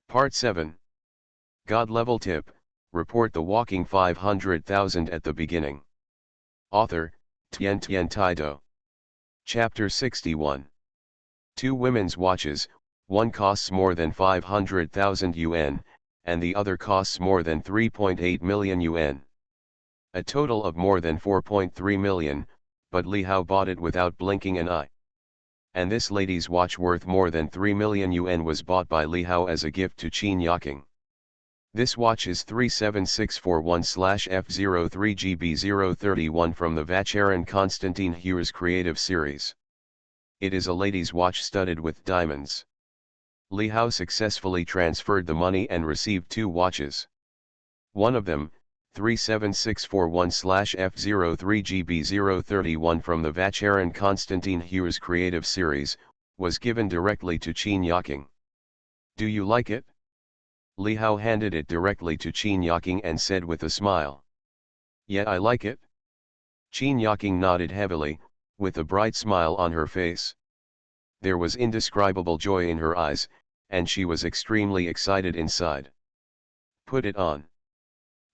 Part 7. God Level Tip, report the walking 500,000 at the beginning. Author, Tien Taido. Chapter 61. 2 women's watches, one costs more than 500,000 yuan, and the other costs more than 3.8 million yuan. A total of more than 4.3 million, but Li Hao bought it without blinking an eye. And this lady's watch worth more than 3 million yuan was bought by Li Hao as a gift to Qin Yaking. This watch is 37641/F03GB031 from the Vacheron Constantin Heuer's Creative Series. It is a lady's watch studded with diamonds. Li Hao successfully transferred the money and received 2 watches. One of them, 37641/F03GB031 from the Vacheron Constantin Heuer's Creative Series, was given directly to Qin Yaking. Do you like it? Li Hao handed it directly to Qin Yaking and said with a smile. Yeah, I like it. Qin Yaking nodded heavily, with a bright smile on her face. There was indescribable joy in her eyes, and she was extremely excited inside. Put it on.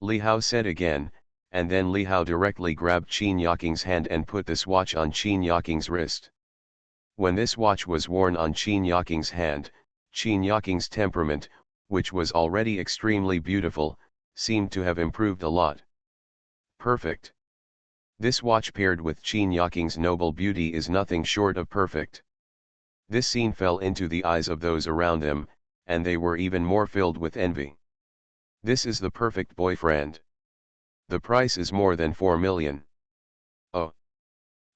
Li Hao said again, and then Li Hao directly grabbed Qin Yaking's hand and put this watch on Qin Yaking's wrist. When this watch was worn on Qin Yaking's hand, Qin Yaking's temperament, which was already extremely beautiful, seemed to have improved a lot. Perfect. This watch paired with Qin Yaking's noble beauty is nothing short of perfect. This scene fell into the eyes of those around them, and they were even more filled with envy. This is the perfect boyfriend. The price is more than 4 million. Oh!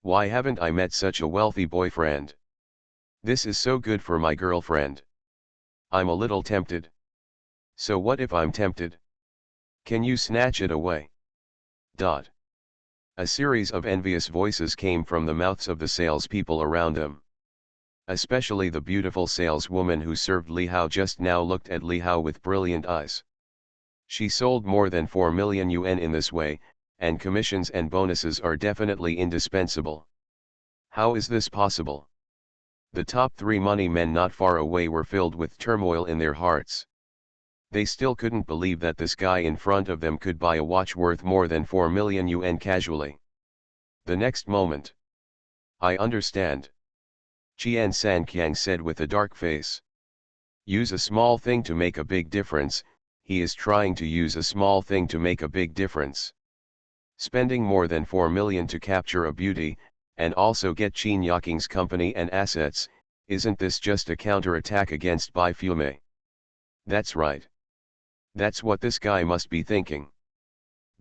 Why haven't I met such a wealthy boyfriend? This is so good for my girlfriend. I'm a little tempted. So what if I'm tempted? Can you snatch it away? A series of envious voices came from the mouths of the salespeople around them. Especially the beautiful saleswoman who served Li Hao just now looked at Li Hao with brilliant eyes. She sold more than 4 million yuan in this way, and commissions and bonuses are definitely indispensable. How is this possible? The top 3 money men not far away were filled with turmoil in their hearts. They still couldn't believe that this guy in front of them could buy a watch worth more than 4 million yuan casually. The next moment. I understand. Qian Sanqiang said with a dark face. Use a small thing to make a big difference. He is trying to use a small thing to make a big difference. Spending more than 4 million to capture a beauty, and also get Qin Yaking's company and assets, isn't this just a counterattack against Bai Fume? That's right. That's what this guy must be thinking.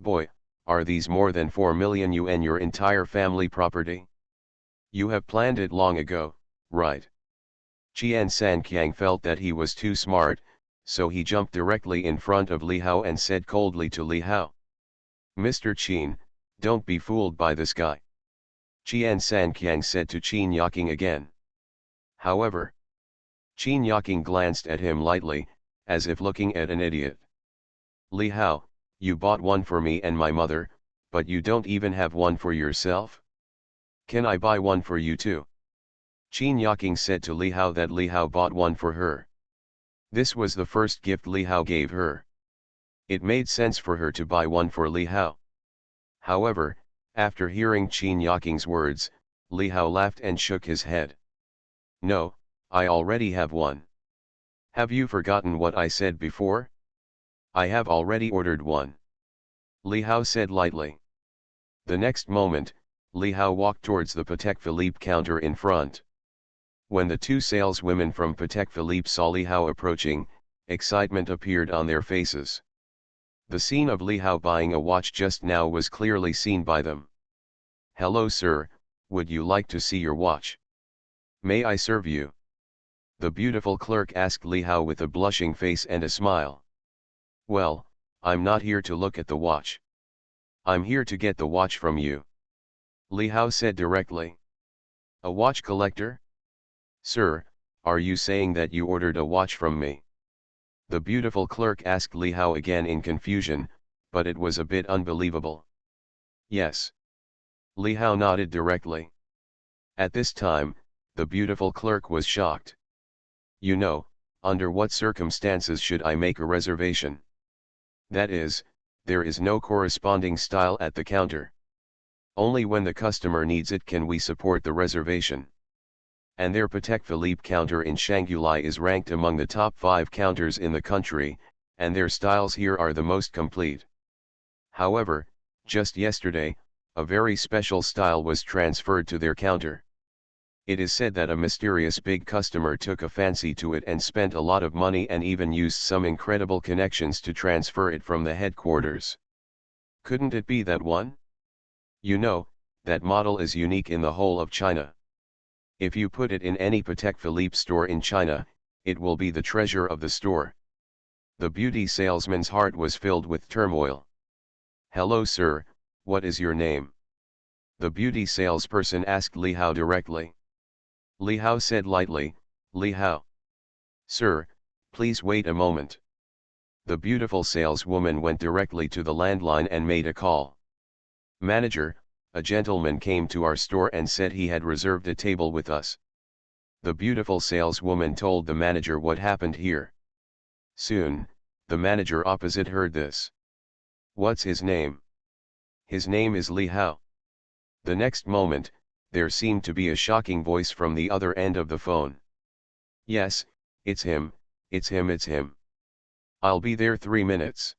Boy, are these more than 4 million yuan your entire family property? You have planned it long ago, right? Qian Sanqiang felt that he was too smart, so he jumped directly in front of Li Hao and said coldly to Li Hao. Mr. Qin, don't be fooled by this guy. Qian Sanqiang said to Qin Yaking again. However, Qin Yaking glanced at him lightly, as if looking at an idiot. Li Hao, you bought one for me and my mother, but you don't even have one for yourself? Can I buy one for you too? Qin Yaking said to Li Hao that Li Hao bought one for her. This was the first gift Li Hao gave her. It made sense for her to buy one for Li Hao. However, after hearing Qin Yaking's words, Li Hao laughed and shook his head. No, I already have one. Have you forgotten what I said before? I have already ordered one. Li Hao said lightly. The next moment, Li Hao walked towards the Patek Philippe counter in front. When the 2 saleswomen from Patek Philippe saw Li Hao approaching, excitement appeared on their faces. The scene of Li Hao buying a watch just now was clearly seen by them. Hello sir, would you like to see your watch? May I serve you? The beautiful clerk asked Li Hao with a blushing face and a smile. Well, I'm not here to look at the watch. I'm here to get the watch from you. Li Hao said directly. A watch collector? Sir, are you saying that you ordered a watch from me? The beautiful clerk asked Li Hao again in confusion, but it was a bit unbelievable. Yes. Li Hao nodded directly. At this time, the beautiful clerk was shocked. You know, Under what circumstances should I make a reservation? That is, there is no corresponding style at the counter. Only when the customer needs it can we support the reservation. And their Patek Philippe counter in Shanghai is ranked among the top 5 counters in the country, and their styles here are the most complete. However, just yesterday, a very special style was transferred to their counter. It is said that a mysterious big customer took a fancy to it and spent a lot of money and even used some incredible connections to transfer it from the headquarters. Couldn't it be that one? You know, that model is unique in the whole of China. If you put it in any Patek Philippe store in China, it will be the treasure of the store. The beauty salesman's heart was filled with turmoil. Hello sir, what is your name? The beauty salesperson asked Li Hao directly. Li Hao said lightly, Li Hao. Sir, please wait a moment. The beautiful saleswoman went directly to the landline and made a call. Manager, a gentleman came to our store and said he had reserved a table with us. The beautiful saleswoman told the manager what happened here. Soon, the manager opposite heard this. What's his name? His name is Li Hao. The next moment, there seemed to be a shocking voice from the other end of the phone. Yes, it's him, it's him, it's him. I'll be there 3 minutes.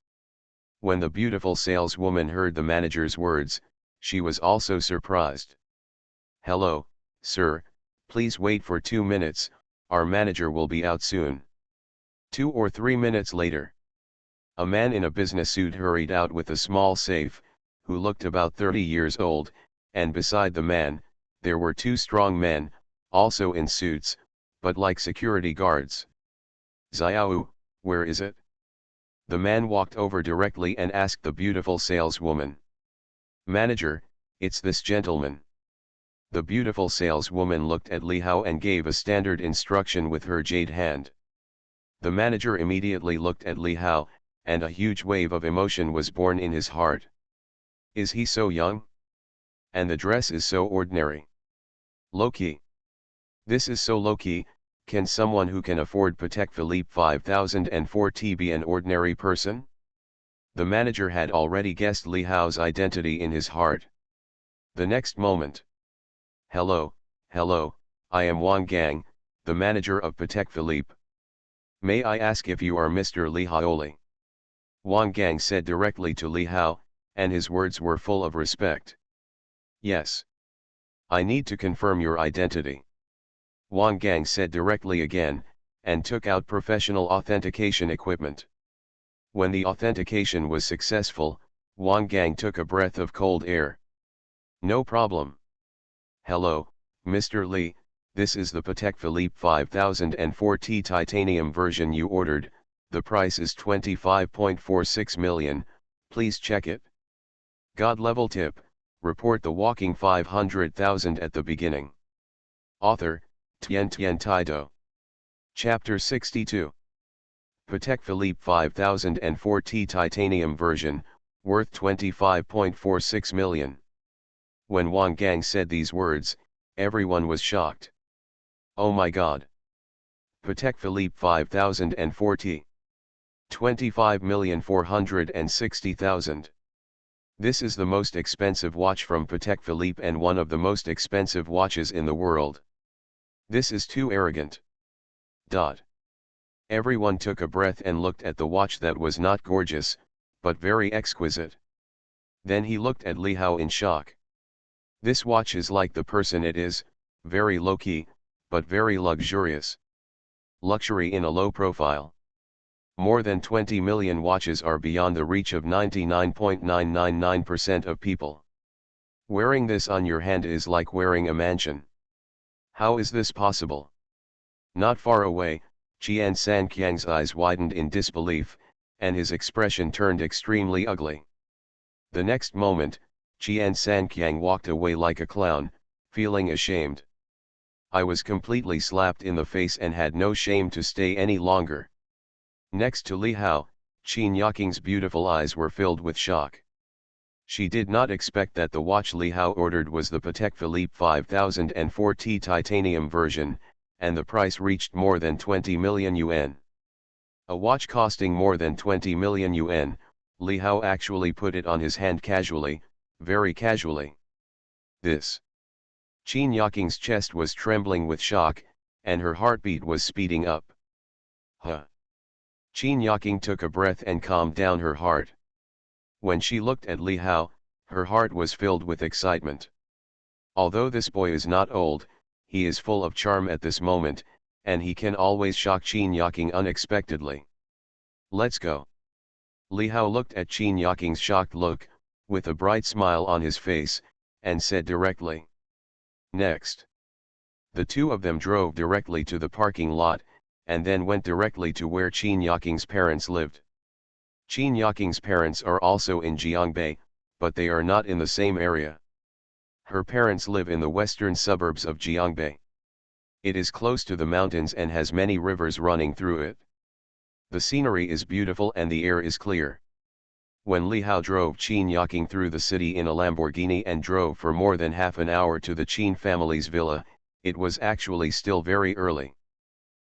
When the beautiful saleswoman heard the manager's words, she was also surprised. Hello, sir, please wait for 2 minutes, our manager will be out soon. 2 or 3 minutes later, a man in a business suit hurried out with a small safe, who looked about 30 years old, and beside the man, there were 2 strong men, also in suits, but like security guards. Xiao, where is it? The man walked over directly and asked the beautiful saleswoman. Manager, it's this gentleman. The beautiful saleswoman looked at Li Hao and gave a standard instruction with her jade hand. The manager immediately looked at Li Hao, and a huge wave of emotion was born in his heart. Is he so young? And the dress is so ordinary. Low-key. This is so low-key, can someone who can afford Patek Philippe 5040 be an ordinary person? The manager had already guessed Li Hao's identity in his heart. The next moment. Hello, I am Wang Gang, the manager of Patek Philippe. May I ask if you are Mr. Li Haoli? Wang Gang said directly to Li Hao, and his words were full of respect. Yes. I need to confirm your identity. Wang Gang said directly again, and took out professional authentication equipment. When the authentication was successful, Wang Gang took a breath of cold air. No problem. Hello, Mr. Li, this is the Patek Philippe 5040 titanium version you ordered, the price is 25.46 million, please check it. God level tip, report the walking 500,000 at the beginning. Author, Tian Taido. Chapter 62. Patek Philippe 5040 titanium version, worth 25.46 million. When Wang Gang said these words, everyone was shocked. Oh my god. Patek Philippe 5040. 25,460,000. This is the most expensive watch from Patek Philippe and one of the most expensive watches in the world. This is too arrogant. Everyone took a breath and looked at the watch that was not gorgeous, but very exquisite. Then he looked at Li Hao in shock. This watch is like the person it is, very low-key, but very luxurious. Luxury in a low profile. More than 20 million watches are beyond the reach of 99.999% of people. Wearing this on your hand is like wearing a mansion. How is this possible? Not far away, Qian Sanqiang's eyes widened in disbelief, and his expression turned extremely ugly. The next moment, Qian Sanqiang walked away like a clown, feeling ashamed. I was completely slapped in the face and had no shame to stay any longer. Next to Li Hao, Qin Yaqing's beautiful eyes were filled with shock. She did not expect that the watch Li Hao ordered was the Patek Philippe 5040 titanium version, and the price reached more than 20 million yuan. A watch costing more than 20 million yuan, Li Hao actually put it on his hand casually, very casually. This. Qin Yaking's chest was trembling with shock, and her heartbeat was speeding up. Huh. Qin Yaking took a breath and calmed down her heart. When she looked at Li Hao, her heart was filled with excitement. Although this boy is not old, he is full of charm at this moment, and he can always shock Qin Yaking unexpectedly. Let's go. Li Hao looked at Qin Yaking's shocked look, with a bright smile on his face, and said directly. Next. The two of them drove directly to the parking lot, and then went directly to where Qin Yaking's parents lived. Qin Yaking's parents are also in Jiangbei, but they are not in the same area. Her parents live in the western suburbs of Jiangbei. It is close to the mountains and has many rivers running through it. The scenery is beautiful and the air is clear. When Li Hao drove Qin Yaking through the city in a Lamborghini and drove for more than half an hour to the Qin family's villa, it was actually still very early.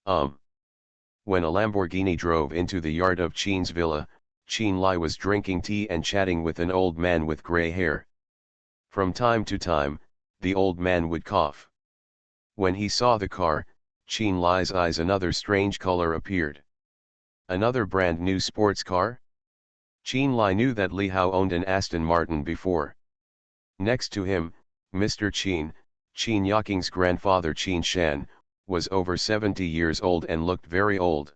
When a Lamborghini drove into the yard of Qin's villa, Qin Lai was drinking tea and chatting with an old man with gray hair. From time to time, the old man would cough. When he saw the car, Qin Lai's eyes another strange color appeared. Another brand new sports car? Qin Lai knew that Li Hao owned an Aston Martin before. Next to him, Mr. Qin Yaking's grandfather Qin Shan, was over 70 years old and looked very old.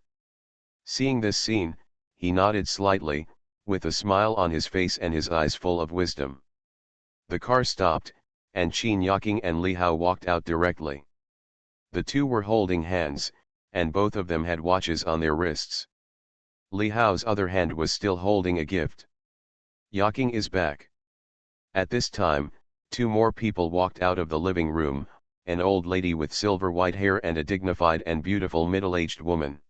Seeing this scene, he nodded slightly, with a smile on his face and his eyes full of wisdom. The car stopped, and Qin Yaking and Li Hao walked out directly. The two were holding hands, and both of them had watches on their wrists. Li Hao's other hand was still holding a gift. Yaking is back. At this time, two more people walked out of the living room, an old lady with silver white hair and a dignified and beautiful middle-aged woman.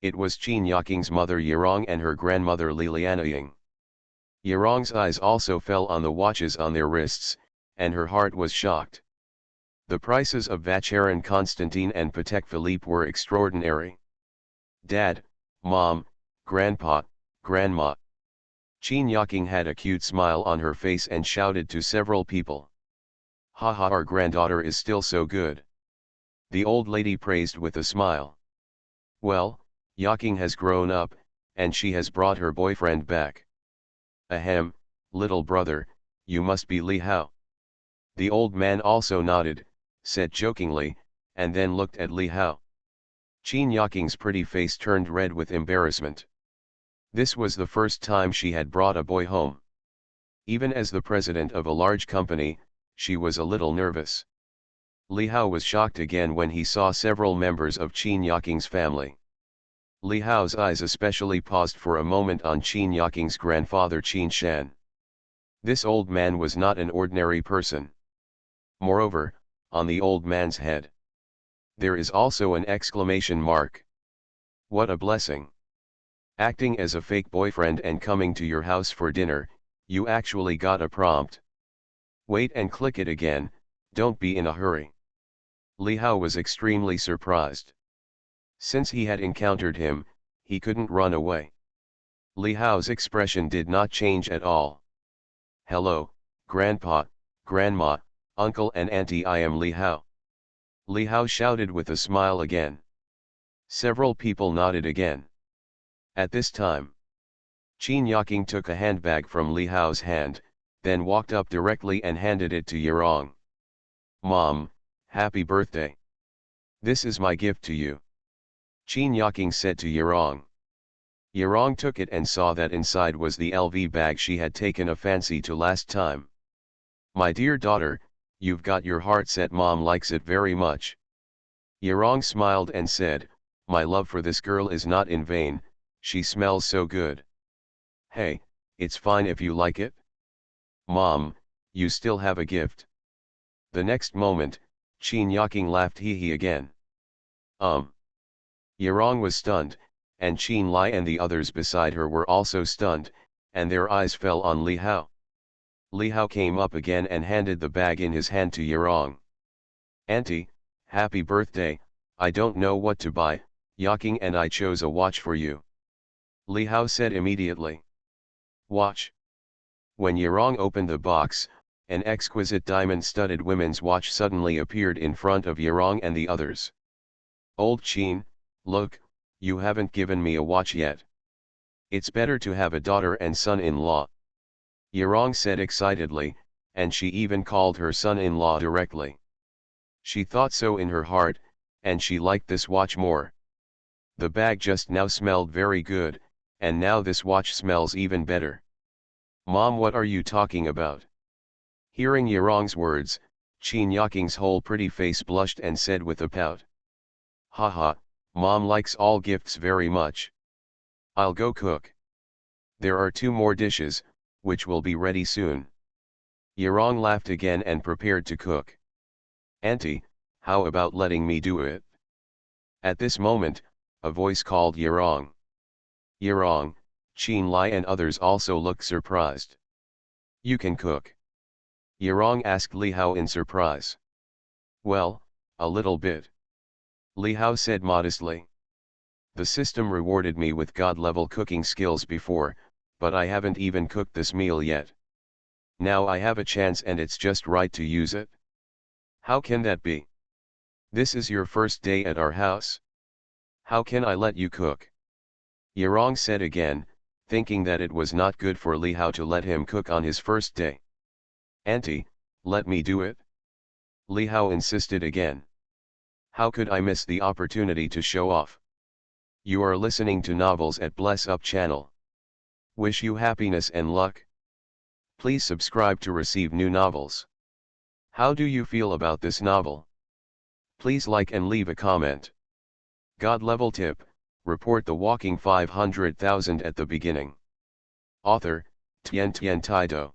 It was Qin Yaking's mother Yerong and her grandmother Li Lianying. Yerong's eyes also fell on the watches on their wrists, and her heart was shocked. The prices of Vacheron Constantine and Patek Philippe were extraordinary. Dad, Mom, Grandpa, Grandma. Qin Yaking had a cute smile on her face and shouted to several people. Haha, our granddaughter is still so good. The old lady praised with a smile. Well, Yaking has grown up, and she has brought her boyfriend back. Ahem, little brother, you must be Li Hao. The old man also nodded, said jokingly, and then looked at Li Hao. Qin Yaking's pretty face turned red with embarrassment. This was the first time she had brought a boy home. Even as the president of a large company, she was a little nervous. Li Hao was shocked again when he saw several members of Qin Yaking's family. Li Hao's eyes especially paused for a moment on Qin Yaking's grandfather Qin Shan. This old man was not an ordinary person. Moreover, on the old man's head, there is also an exclamation mark. What a blessing! Acting as a fake boyfriend and coming to your house for dinner, you actually got a prompt. Wait and click it again, don't be in a hurry. Li Hao was extremely surprised. Since he had encountered him, he couldn't run away. Li Hao's expression did not change at all. Hello, Grandpa, Grandma, Uncle and Auntie, I am Li Hao. Li Hao shouted with a smile again. Several people nodded again. At this time, Qin Yaking took a handbag from Li Hao's hand, then walked up directly and handed it to Yerong. Mom, happy birthday. This is my gift to you. Qin Yaking said to Yerong. Yerong took it and saw that inside was the LV bag she had taken a fancy to last time. My dear daughter, you've got your heart set. Mom likes it very much. Yerong smiled and said, my love for this girl is not in vain, she smells so good. Hey, it's fine if you like it. Mom, you still have a gift. The next moment, Qin Yaking laughed hee again. Yerong was stunned, and Qin Lai and the others beside her were also stunned, and their eyes fell on Li Hao. Li Hao came up again and handed the bag in his hand to Yerong. Auntie, happy birthday, I don't know what to buy, Yaking, and I chose a watch for you. Li Hao said immediately. Watch. When Yirong opened the box, an exquisite diamond-studded women's watch suddenly appeared in front of Yirong and the others. Old Qin, look, you haven't given me a watch yet. It's better to have a daughter and son-in-law. Yirong said excitedly, and she even called her son-in-law directly. She thought so in her heart, and she liked this watch more. The bag just now smelled very good, and now this watch smells even better. Mom, what are you talking about? Hearing Yirong's words, Qin Yaking's whole pretty face blushed and said with a pout. Haha, Mom likes all gifts very much. I'll go cook. There are 2 more dishes, which will be ready soon. Yirong laughed again and prepared to cook. Auntie, how about letting me do it? At this moment, a voice called Yirong. Yirong, Qin Lai and others also looked surprised. You can cook? Yirong asked Li Hao in surprise. Well, a little bit. Li Hao said modestly. The system rewarded me with god-level cooking skills before, but I haven't even cooked this meal yet. Now I have a chance and it's just right to use it. How can that be? This is your first day at our house. How can I let you cook? Yirong said again, thinking that it was not good for Li Hao to let him cook on his first day. Auntie, let me do it. Li Hao insisted again. How could I miss the opportunity to show off? You are listening to Novels at Bless Up channel. Wish you happiness and luck. Please subscribe to receive new novels. How do you feel about this novel? Please like and leave a comment. God level tip, report the walking 500,000 at the beginning. Author, Tian Tian Taido.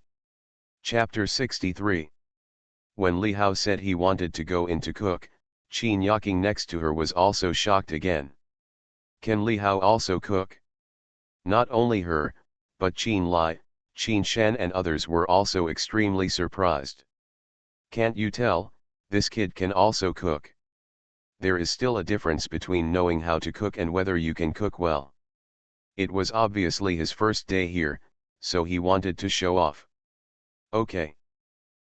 Chapter 63. When Li Hao said he wanted to go in to cook, Qin Yaking next to her was also shocked again. Can Li Hao also cook? Not only her, but Qin Lai, Qin Shan and others were also extremely surprised. Can't you tell, this kid can also cook? There is still a difference between knowing how to cook and whether you can cook well. It was obviously his first day here, so he wanted to show off. Okay.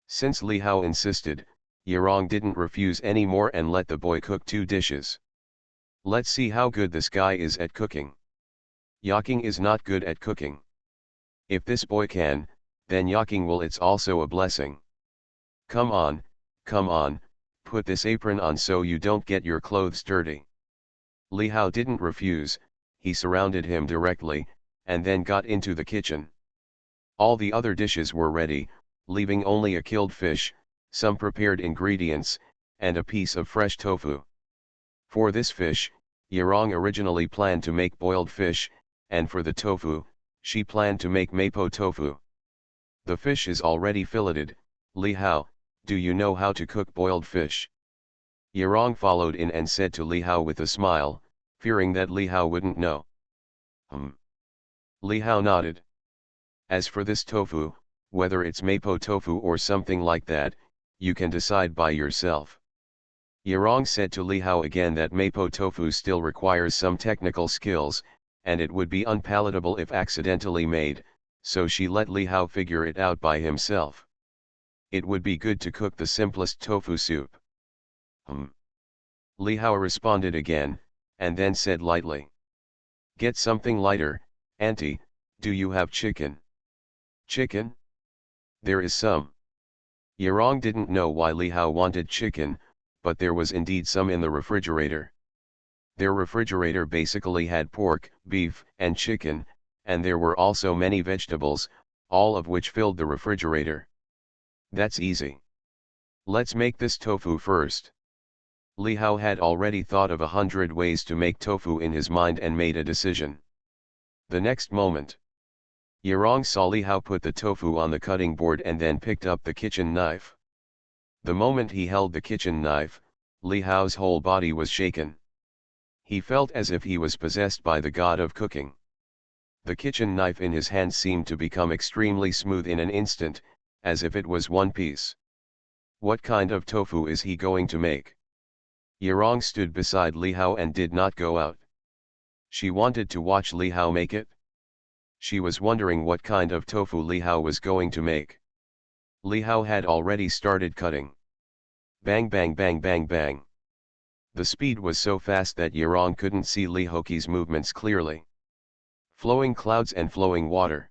Since Li Hao insisted, Yirong didn't refuse anymore and let the boy cook 2 dishes. Let's see how good this guy is at cooking. Yaking is not good at cooking. If this boy can, then Yaking will. It's also a blessing. Come on, put this apron on so you don't get your clothes dirty. Li Hao didn't refuse, he surrounded him directly, and then got into the kitchen. All the other dishes were ready, leaving only a killed fish, some prepared ingredients, and a piece of fresh tofu. For this fish, Yirong originally planned to make boiled fish, and for the tofu, she planned to make mapo tofu. The fish is already filleted. Li Hao, do you know how to cook boiled fish? Yirong followed in and said to Li Hao with a smile, fearing that Li Hao wouldn't know. Li Hao nodded. As for this tofu, whether it's mapo tofu or something like that, you can decide by yourself. Yirong said to Li Hao again that mapo tofu still requires some technical skills, and it would be unpalatable if accidentally made, so she let Li Hao figure it out by himself. It would be good to cook the simplest tofu soup. Li Hao responded again, and then said lightly. Get something lighter, Auntie, do you have chicken? Chicken? There is some. Yirong didn't know why Li Hao wanted chicken, but there was indeed some in the refrigerator. Their refrigerator basically had pork, beef, and chicken, and there were also many vegetables, all of which filled the refrigerator. That's easy. Let's make this tofu first. Li Hao had already thought of 100 ways to make tofu in his mind and made a decision. The next moment, Yirong saw Li Hao put the tofu on the cutting board and then picked up the kitchen knife. The moment he held the kitchen knife, Li Hao's whole body was shaken. He felt as if he was possessed by the god of cooking. The kitchen knife in his hand seemed to become extremely smooth in an instant, as if it was one piece. What kind of tofu is he going to make? Yarong stood beside Li Hao and did not go out. She wanted to watch Li Hao make it. She was wondering what kind of tofu Li Hao was going to make. Li Hao had already started cutting. Bang bang bang bang bang. The speed was so fast that Yarong couldn't see Li Hoki's movements clearly. Flowing clouds and flowing water.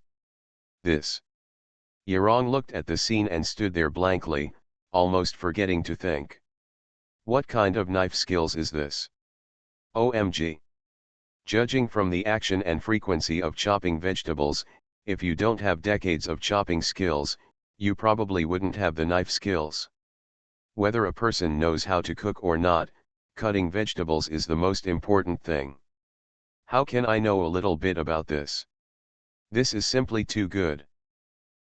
This. Yarong looked at the scene and stood there blankly, almost forgetting to think. What kind of knife skills is this? OMG. Judging from the action and frequency of chopping vegetables, if you don't have decades of chopping skills, you probably wouldn't have the knife skills. Whether a person knows how to cook or not, cutting vegetables is the most important thing. How can I know a little bit about this? This is simply too good.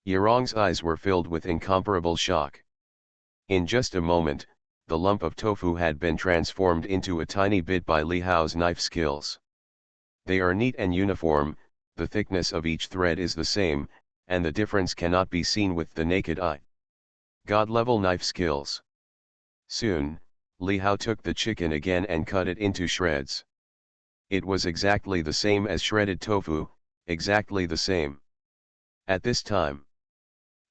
Yarong's eyes were filled with incomparable shock. In just a moment, the lump of tofu had been transformed into a tiny bit by Li Hao's knife skills. They are neat and uniform, the thickness of each thread is the same, and the difference cannot be seen with the naked eye. God-level knife skills. Soon, Li Hao took the chicken again and cut it into shreds. It was exactly the same as shredded tofu, exactly the same. At this time,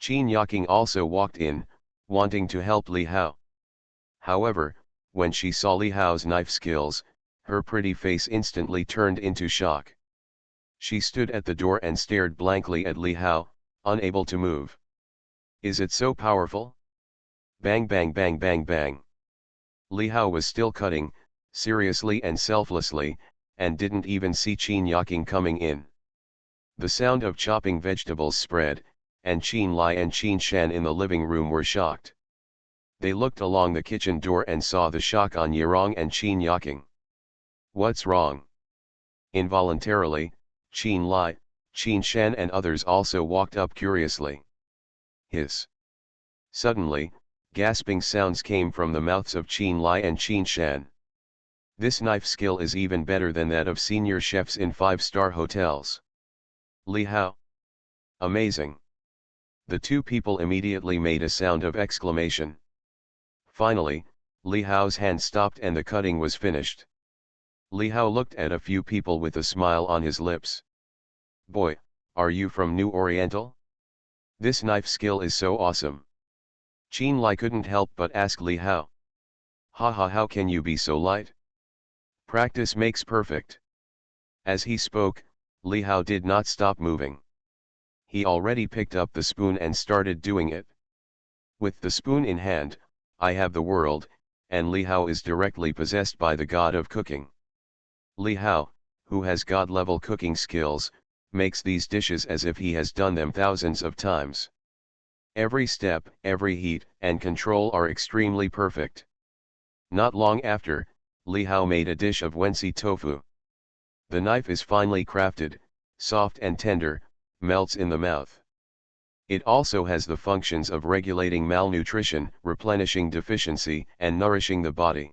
Qin Yaking also walked in, wanting to help Li Hao. However, when she saw Li Hao's knife skills, her pretty face instantly turned into shock. She stood at the door and stared blankly at Li Hao, unable to move. Is it so powerful? Bang bang bang bang bang. Li Hao was still cutting, seriously and selflessly, and didn't even see Qin Yaking coming in. The sound of chopping vegetables spread, and Qin Lai and Qin Shan in the living room were shocked. They looked along the kitchen door and saw the shock on Yarong and Qin Yaking. What's wrong? Involuntarily, Qin Lai, Qin Shan and others also walked up curiously. Hiss. Suddenly, gasping sounds came from the mouths of Qin Lai and Qin Shan. This knife skill is even better than that of senior chefs in 5-star hotels. Li Hao. Amazing. The two people immediately made a sound of exclamation. Finally, Li Hao's hand stopped and the cutting was finished. Li Hao looked at a few people with a smile on his lips. Boy, are you from New Oriental? This knife skill is so awesome. Qin Lai couldn't help but ask Li Hao. Haha, how can you be so light? Practice makes perfect. As he spoke, Li Hao did not stop moving. He already picked up the spoon and started doing it. With the spoon in hand, I have the world, and Li Hao is directly possessed by the god of cooking. Li Hao, who has god-level cooking skills, makes these dishes as if he has done them thousands of times. Every step, every heat, and control are extremely perfect. Not long after, Li Hao made a dish of Wensi tofu. The knife is finely crafted, soft and tender, melts in the mouth. It also has the functions of regulating malnutrition, replenishing deficiency, and nourishing the body.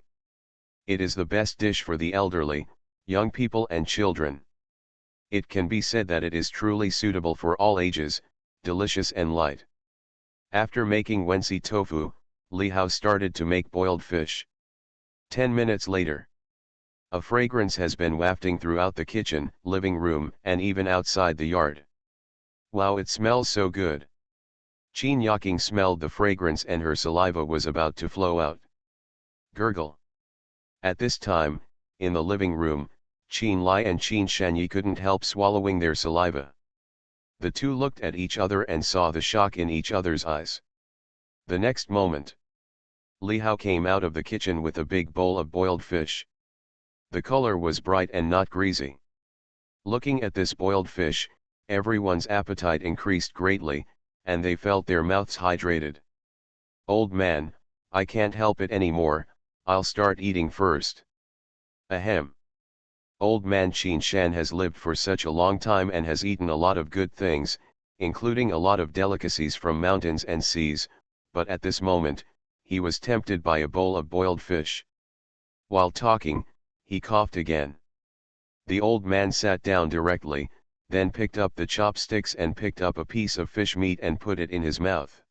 It is the best dish for the elderly, young people and children. It can be said that it is truly suitable for all ages, delicious and light. After making Wensi tofu, Li Hao started to make boiled fish. 10 minutes later, a fragrance has been wafting throughout the kitchen, living room, and even outside the yard. Wow, it smells so good. Qin Yaking smelled the fragrance and her saliva was about to flow out. Gurgle. At this time, in the living room, Qin Lai and Qin Shanyi couldn't help swallowing their saliva. The two looked at each other and saw the shock in each other's eyes. The next moment, Li Hao came out of the kitchen with a big bowl of boiled fish. The color was bright and not greasy. Looking at this boiled fish, everyone's appetite increased greatly, and they felt their mouths hydrated. Old man, I can't help it anymore, I'll start eating first. Ahem. Old man Qin Shan has lived for such a long time and has eaten a lot of good things, including a lot of delicacies from mountains and seas, but at this moment, he was tempted by a bowl of boiled fish. While talking, he coughed again. The old man sat down directly, then picked up the chopsticks and picked up a piece of fish meat and put it in his mouth.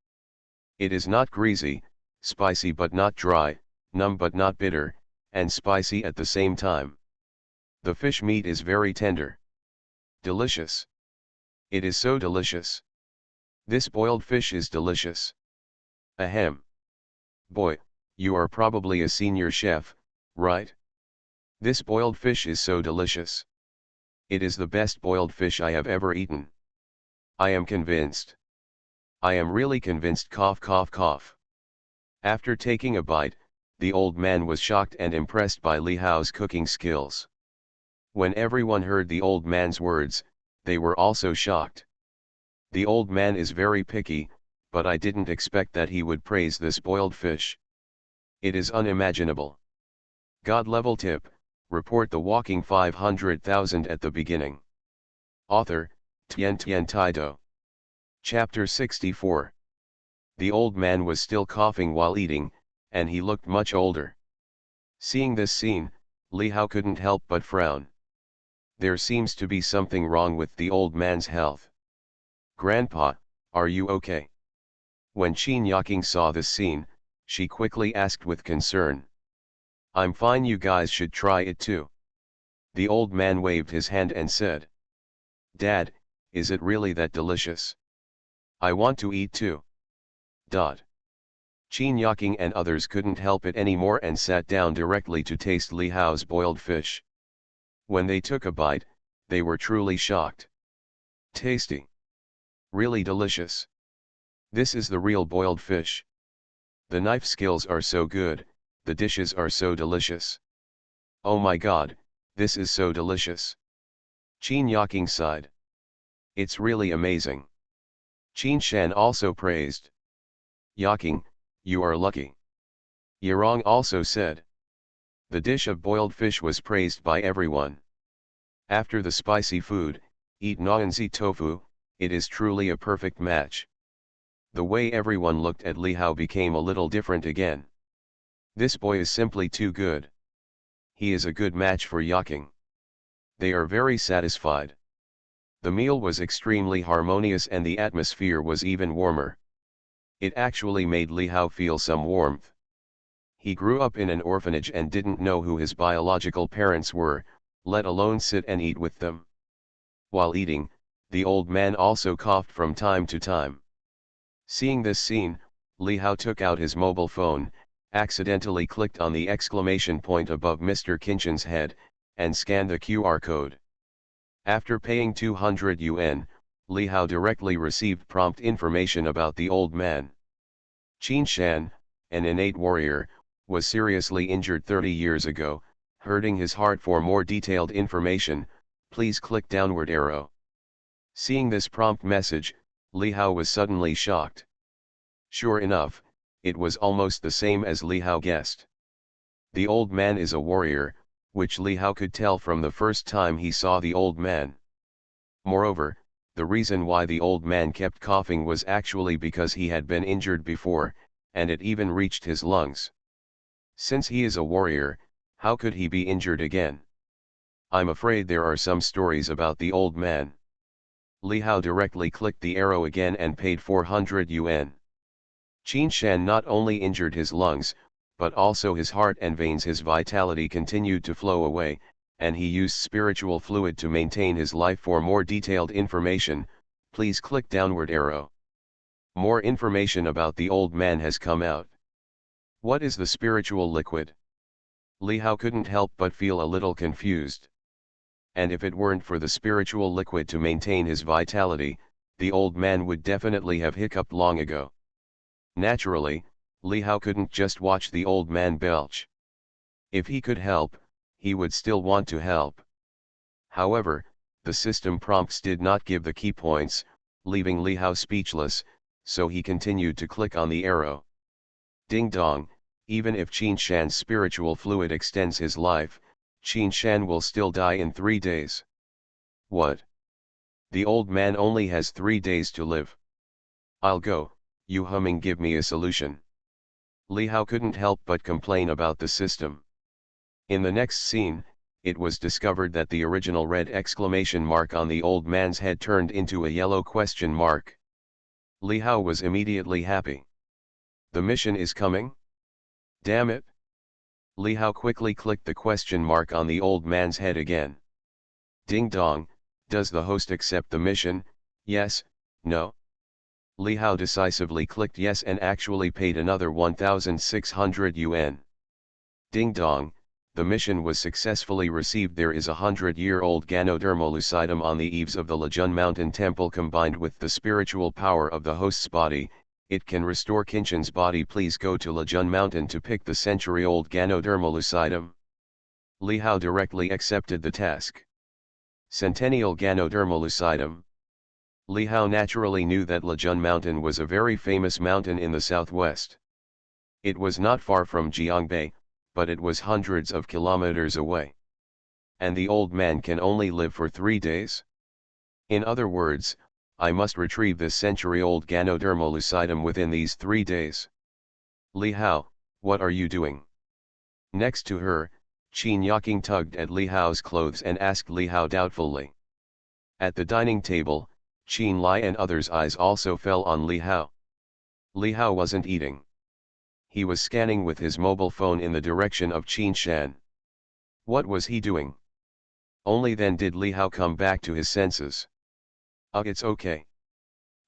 It is not greasy, spicy but not dry, numb but not bitter, and spicy at the same time. The fish meat is very tender. Delicious. It is so delicious. This boiled fish is delicious. Ahem. Boy, you are probably a senior chef, right? This boiled fish is so delicious. It is the best boiled fish I have ever eaten. I am convinced. I am really convinced. Cough, cough, cough. After taking a bite, the old man was shocked and impressed by Li Hao's cooking skills. When everyone heard the old man's words, they were also shocked. The old man is very picky, but I didn't expect that he would praise this boiled fish. It is unimaginable. God-level tip, report the walking 500,000 at the beginning. Author, Tian Tian Taido. Chapter 64. The old man was still coughing while eating, and he looked much older. Seeing this scene, Li Hao couldn't help but frown. There seems to be something wrong with the old man's health. Grandpa, are you okay? When Qin Yaking saw this scene, she quickly asked with concern. I'm fine, you guys should try it too. The old man waved his hand and said. Dad, is it really that delicious? I want to eat too. Qin Yaking and others couldn't help it anymore and sat down directly to taste Li Hao's boiled fish. When they took a bite, they were truly shocked. Tasty. Really delicious. This is the real boiled fish. The knife skills are so good, the dishes are so delicious. Oh my god, this is so delicious. Qin Yaking sighed. It's really amazing. Qin Shan also praised. Yaking, you are lucky. Yarong also said. The dish of boiled fish was praised by everyone. After the spicy food, eat Naanzi tofu, it is truly a perfect match. The way everyone looked at Li Hao became a little different again. This boy is simply too good. He is a good match for Yaking. They are very satisfied. The meal was extremely harmonious and the atmosphere was even warmer. It actually made Li Hao feel some warmth. He grew up in an orphanage and didn't know who his biological parents were, let alone sit and eat with them. While eating, the old man also coughed from time to time. Seeing this scene, Li Hao took out his mobile phone, accidentally clicked on the exclamation point above Mr. Kinchin's head, and scanned the QR code. After paying 200 yuan, Li Hao directly received prompt information about the old man. Qin Shan, an innate warrior, was seriously injured 30 years ago, hurting his heart. For more detailed information, please click downward arrow. Seeing this prompt message, Li Hao was suddenly shocked. Sure enough, it was almost the same as Li Hao guessed. The old man is a warrior, which Li Hao could tell from the first time he saw the old man. Moreover, the reason why the old man kept coughing was actually because he had been injured before, and it even reached his lungs. Since he is a warrior, how could he be injured again? I'm afraid there are some stories about the old man. Li Hao directly clicked the arrow again and paid 400 yuan. Qin Shan not only injured his lungs, but also his heart and veins. His vitality continued to flow away, and he used spiritual fluid to maintain his life. For more detailed information, please click downward arrow. More information about the old man has come out. What is the spiritual liquid? Li Hao couldn't help but feel a little confused. And if it weren't for the spiritual liquid to maintain his vitality, the old man would definitely have hiccuped long ago. Naturally, Li Hao couldn't just watch the old man belch. If he could help, he would still want to help. However, the system prompts did not give the key points, leaving Li Hao speechless, so he continued to click on the arrow. Ding dong, even if Qin Shan's spiritual fluid extends his life, Qin Shan will still die in 3 days. What? The old man only has 3 days to live. I'll go, you humming, give me a solution. Li Hao couldn't help but complain about the system. In the next scene, it was discovered that the original red exclamation mark on the old man's head turned into a yellow question mark. Li Hao was immediately happy. The mission is coming? Damn it! Li Hao quickly clicked the question mark on the old man's head again. Ding dong, does the host accept the mission, yes, no? Li Hao decisively clicked yes and actually paid another 1,600 yuan. Ding dong, the mission was successfully received. There is a 100-year-old Ganodermolucidum on the eaves of the Lejun Mountain Temple. Combined with the spiritual power of the host's body, it can restore Qinchen's body. Please go to Lejun Mountain to pick the century-old Ganodermolucidum. Li Hao directly accepted the task. Centennial Ganodermolucidum. Li Hao naturally knew that Lejun Mountain was a very famous mountain in the southwest. It was not far from Jiangbei, but it was hundreds of kilometers away. And the old man can only live for 3 days? In other words, I must retrieve this century-old Ganodermolucidum within these 3 days. Li Hao, what are you doing? Next to her, Qin Yaking tugged at Li Hao's clothes and asked Li Hao doubtfully. At the dining table, Qin Lai and others' eyes also fell on Li Hao. Li Hao wasn't eating. He was scanning with his mobile phone in the direction of Qin Shan. What was he doing? Only then did Li Hao come back to his senses. It's okay.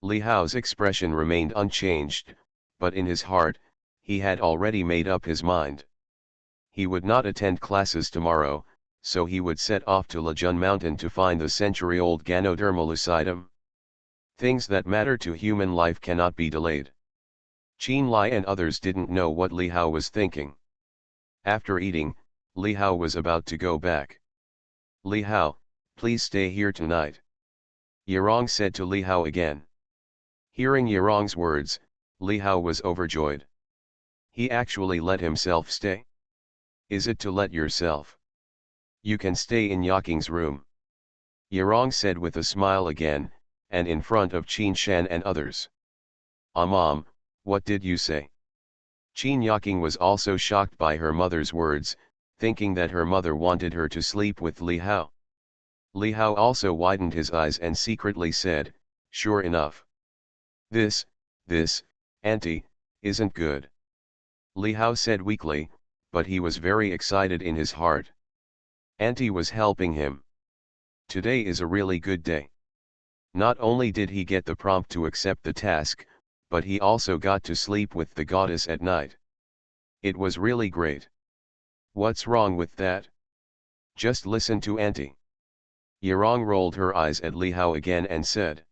Li Hao's expression remained unchanged, but in his heart, he had already made up his mind. He would not attend classes tomorrow, so he would set off to Lejun Mountain to find the century-old Ganodermolucidum. Things that matter to human life cannot be delayed. Qin Lai and others didn't know what Li Hao was thinking. After eating, Li Hao was about to go back. Li Hao, please stay here tonight. Yerong said to Li Hao again. Hearing Yerong's words, Li Hao was overjoyed. He actually let himself stay. Is it to let yourself? You can stay in Yaking's room. Yerong said with a smile again, and in front of Qin Shan and others. Mom, what did you say? Qin Yaking was also shocked by her mother's words, thinking that her mother wanted her to sleep with Li Hao. Li Hao also widened his eyes and secretly said, sure enough. This, auntie, isn't good. Li Hao said weakly, but he was very excited in his heart. Auntie was helping him. Today is a really good day. Not only did he get the prompt to accept the task, but he also got to sleep with the goddess at night. It was really great. What's wrong with that? Just listen to auntie. Yerong rolled her eyes at Li Hao again and said.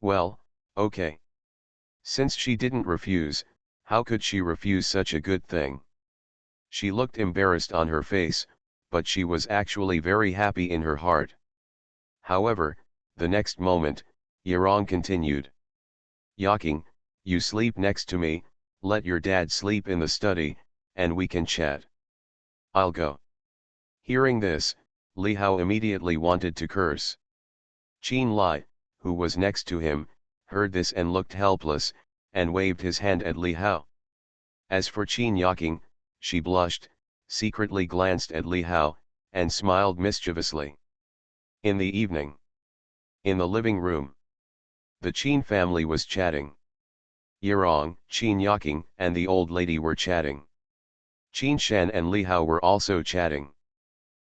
Well, okay. Since she didn't refuse, how could she refuse such a good thing? She looked embarrassed on her face, but she was actually very happy in her heart. However, the next moment, Yerong continued. Yaking, you sleep next to me, let your dad sleep in the study, and we can chat. I'll go. Hearing this, Li Hao immediately wanted to curse. Qin Lai, who was next to him, heard this and looked helpless, and waved his hand at Li Hao. As for Qin Yaking, she blushed, secretly glanced at Li Hao, and smiled mischievously. In the evening. In the living room. The Qin family was chatting. Yerong, Qin Yaking, and the old lady were chatting. Qin Shan and Li Hao were also chatting.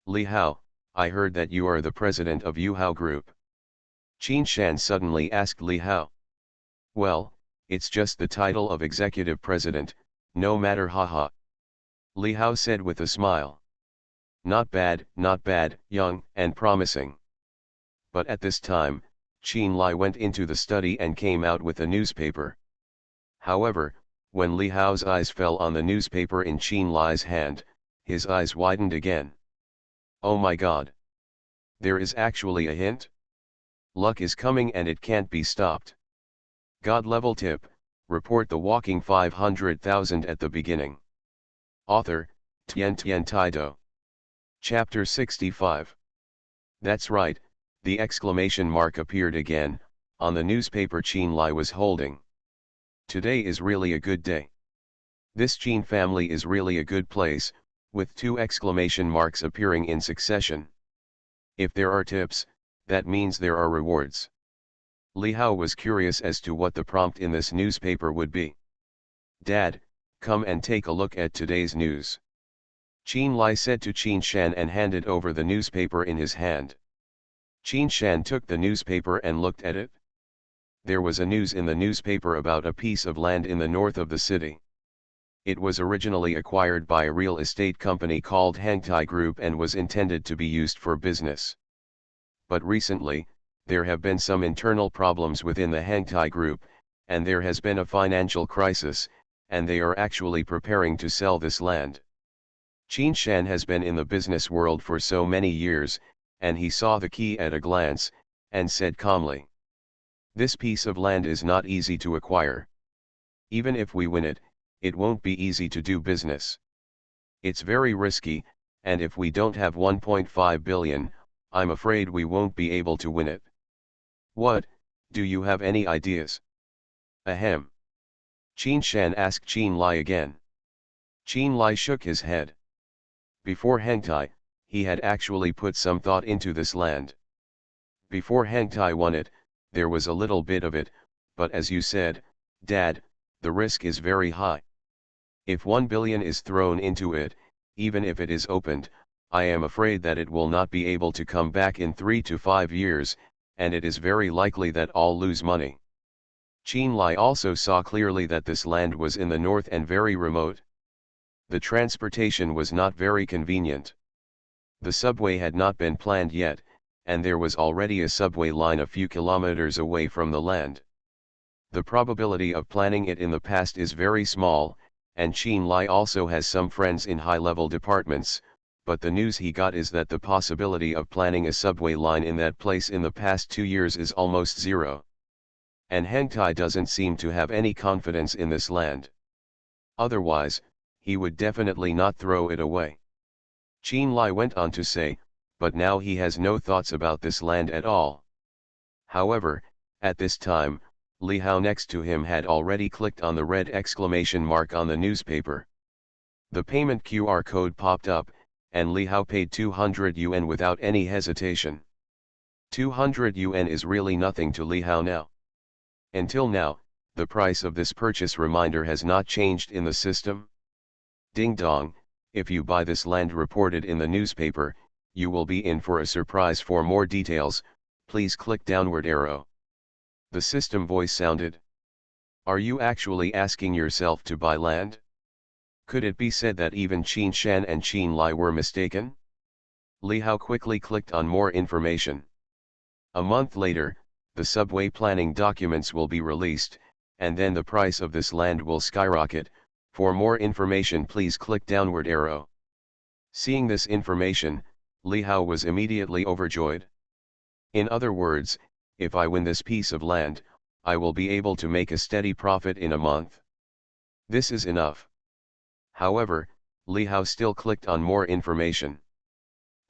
Li Hao, I heard that you are the president of Yu Hao Group. Qin Shan suddenly asked Li Hao. Well, it's just the title of executive president, no matter haha. Li Hao said with a smile. Not bad, young and promising. But at this time, Qin Lai went into the study and came out with a newspaper. However, when Li Hao's eyes fell on the newspaper in Qin Lai's hand, his eyes widened again. Oh my god! There is actually a hint? Luck is coming and it can't be stopped. God level tip, report the walking 500,000 at the beginning. Author, Tian Taido. Chapter 65. That's right, the exclamation mark appeared again, on the newspaper Qin Lai was holding. Today is really a good day. This Qin family is really a good place, with 2 exclamation marks appearing in succession. If there are tips, that means there are rewards. Li Hao was curious as to what the prompt in this newspaper would be. Dad, come and take a look at today's news. Qin Lai said to Qin Shan and handed over the newspaper in his hand. Qin Shan took the newspaper and looked at it. There was a news in the newspaper about a piece of land in the north of the city. It was originally acquired by a real estate company called Hangtai Group and was intended to be used for business. But recently, there have been some internal problems within the Hangtai Group, and there has been a financial crisis, and they are actually preparing to sell this land. Qin Shan has been in the business world for so many years, and he saw the key at a glance, and said calmly, "This piece of land is not easy to acquire. Even if we win it, it won't be easy to do business. It's very risky, and if we don't have 1.5 billion, I'm afraid we won't be able to win it." "What, do you have any ideas?" "Ahem." Qin Shan asked Qin Lai again. Qin Lai shook his head. Before Hangtai, he had actually put some thought into this land. Before Hangtai won it, there was a little bit of it, but as you said, Dad, the risk is very high. If 1 billion is thrown into it, even if it is opened, I am afraid that it will not be able to come back in 3 to 5 years, and it is very likely that I'll lose money. Qin Lai also saw clearly that this land was in the north and very remote. The transportation was not very convenient. The subway had not been planned yet, and there was already a subway line a few kilometers away from the land. The probability of planning it in the past is very small, and Qin Lai also has some friends in high-level departments, but the news he got is that the possibility of planning a subway line in that place in the past 2 years is almost zero. And Hangtai doesn't seem to have any confidence in this land. Otherwise, he would definitely not throw it away. Qin Lai went on to say, but now he has no thoughts about this land at all. However, at this time, Li Hao next to him had already clicked on the red exclamation mark on the newspaper. The payment QR code popped up, and Li Hao paid 200 yuan without any hesitation. 200 yuan is really nothing to Li Hao now. Until now, the price of this purchase reminder has not changed in the system. Ding dong, if you buy this land reported in the newspaper, you will be in for a surprise. For more details, please click downward arrow. The system voice sounded. Are you actually asking yourself to buy land? Could it be said that even Qin Shan and Qin Lai were mistaken? Li Hao quickly clicked on more information. A month later, the subway planning documents will be released, and then the price of this land will skyrocket. For more information, please click downward arrow. Seeing this information, Li Hao was immediately overjoyed. In other words, if I win this piece of land, I will be able to make a steady profit in a month. This is enough. However, Li Hao still clicked on more information.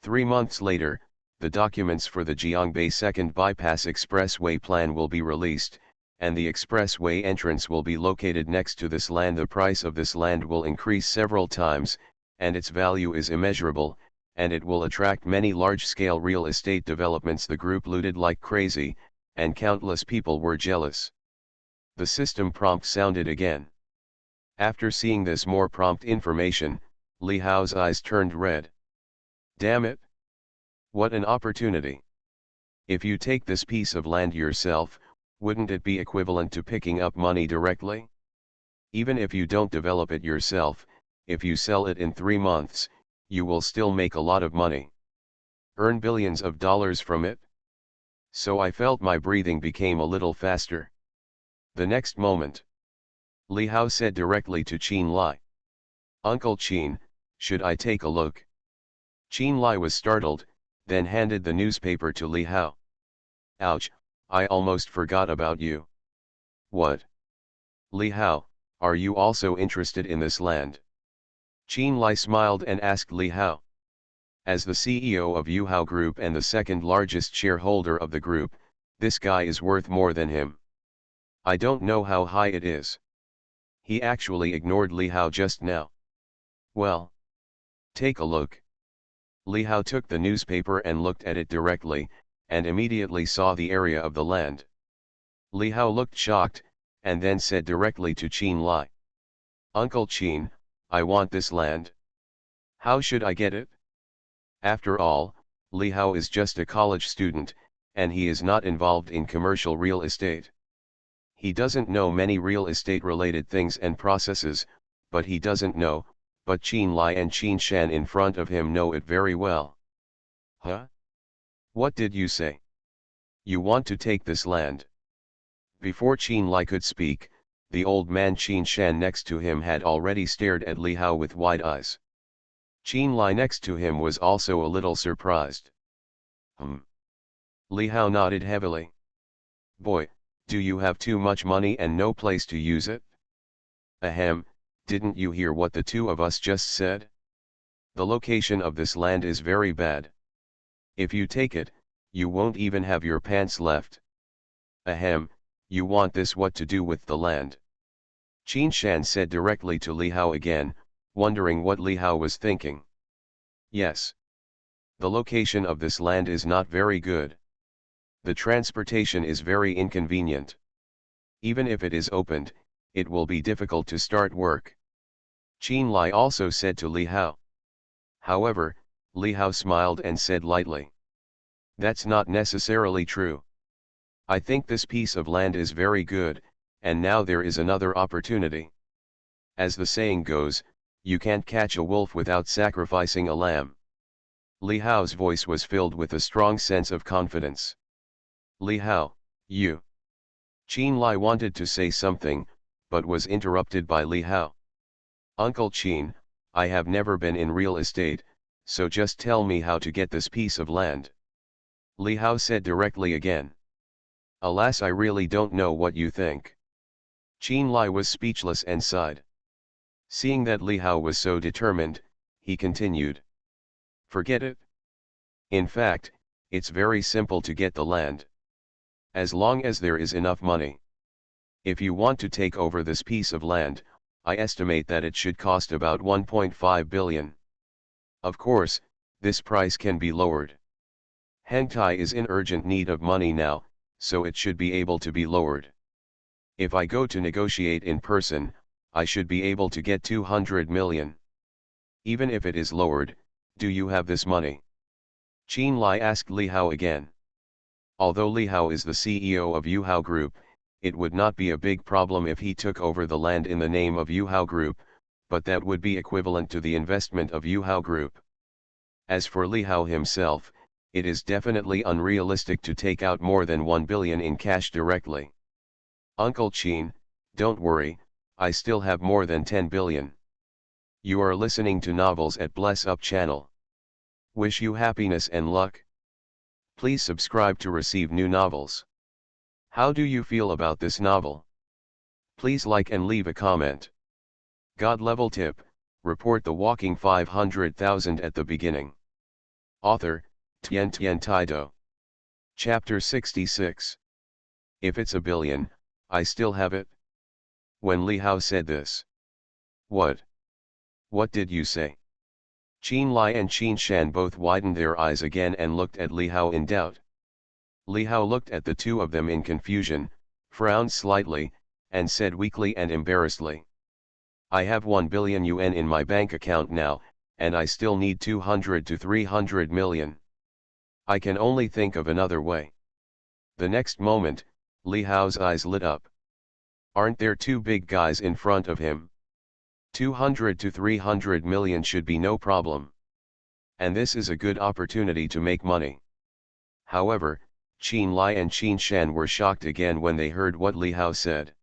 3 months later, the documents for the Jiangbei Second Bypass Expressway plan will be released, and the expressway entrance will be located next to this land. The price of this land will increase several times, and its value is immeasurable, and it will attract many large-scale real estate developments. The group looted like crazy, and countless people were jealous. The system prompt sounded again. After seeing this more prompt information, Li Hao's eyes turned red. Damn it! What an opportunity! If you take this piece of land yourself, wouldn't it be equivalent to picking up money directly? Even if you don't develop it yourself, if you sell it in 3 months, you will still make a lot of money. Earn billions of dollars from it? So I felt my breathing became a little faster. The next moment, Li Hao said directly to Qin Lai. Uncle Qin, should I take a look? Qin Lai was startled, then handed the newspaper to Li Hao. Ouch, I almost forgot about you. What? Li Hao, are you also interested in this land? Qin Lai smiled and asked Li Hao. As the CEO of Yuhao Group and the second largest shareholder of the group, this guy is worth more than him. I don't know how high it is. He actually ignored Li Hao just now. Well, take a look. Li Hao took the newspaper and looked at it directly, and immediately saw the area of the land. Li Hao looked shocked, and then said directly to Qin Lai. Uncle Qin, I want this land. How should I get it? After all, Li Hao is just a college student, and he is not involved in commercial real estate. He doesn't know many real estate related things and processes, but he doesn't know, but Qin Lai and Qin Shan in front of him know it very well. Huh? What did you say? You want to take this land? Before Qin Lai could speak, the old man Qin Shan next to him had already stared at Li Hao with wide eyes. Qin Lai next to him was also a little surprised. Li Hao nodded heavily. Boy, do you have too much money and no place to use it? Ahem, didn't you hear what the two of us just said? The location of this land is very bad. If you take it, you won't even have your pants left. Ahem, you want this what to do with the land? Qin Shan said directly to Li Hao again, wondering what Li Hao was thinking. Yes. The location of this land is not very good. The transportation is very inconvenient. Even if it is opened, it will be difficult to start work. Qin Lai also said to Li Hao. However, Li Hao smiled and said lightly. That's not necessarily true. I think this piece of land is very good, and now there is another opportunity. As the saying goes, you can't catch a wolf without sacrificing a lamb. Li Hao's voice was filled with a strong sense of confidence. Li Hao, you. Qin Lai wanted to say something, but was interrupted by Li Hao. Uncle Qin, I have never been in real estate, so just tell me how to get this piece of land. Li Hao said directly again. Alas, I really don't know what you think. Qin Lai was speechless and sighed. Seeing that Li Hao was so determined, he continued. Forget it. In fact, it's very simple to get the land. As long as there is enough money. If you want to take over this piece of land, I estimate that it should cost about 1.5 billion. Of course, this price can be lowered. Hengtai is in urgent need of money now, so it should be able to be lowered. If I go to negotiate in person, I should be able to get 200 million. Even if it is lowered, do you have this money? Qin Lai asked Li Hao again. Although Li Hao is the CEO of Yu Hao Group, it would not be a big problem if he took over the land in the name of Yu Hao Group, but that would be equivalent to the investment of Yu Hao Group. As for Li Hao himself, it is definitely unrealistic to take out more than 1 billion in cash directly. Uncle Qin, don't worry, I still have more than 10 billion. You are listening to Novels at Bless Up channel. Wish you happiness and luck. Please subscribe to receive new novels. How do you feel about this novel? Please like and leave a comment. God level tip, report the walking 500,000 at the beginning. Author, Tian Taido. Chapter 66. If it's a billion, I still have it. When Li Hao said this. What? What did you say? Qin Lai and Qin Shan both widened their eyes again and looked at Li Hao in doubt. Li Hao looked at the two of them in confusion, frowned slightly, and said weakly and embarrassedly. I have 1 billion yuan in my bank account now, and I still need 200 to 300 million. I can only think of another way. The next moment, Li Hao's eyes lit up. Aren't there two big guys in front of him? 200 to 300 million should be no problem. And this is a good opportunity to make money. However, Qin Lai and Qin Shan were shocked again when they heard what Li Hao said.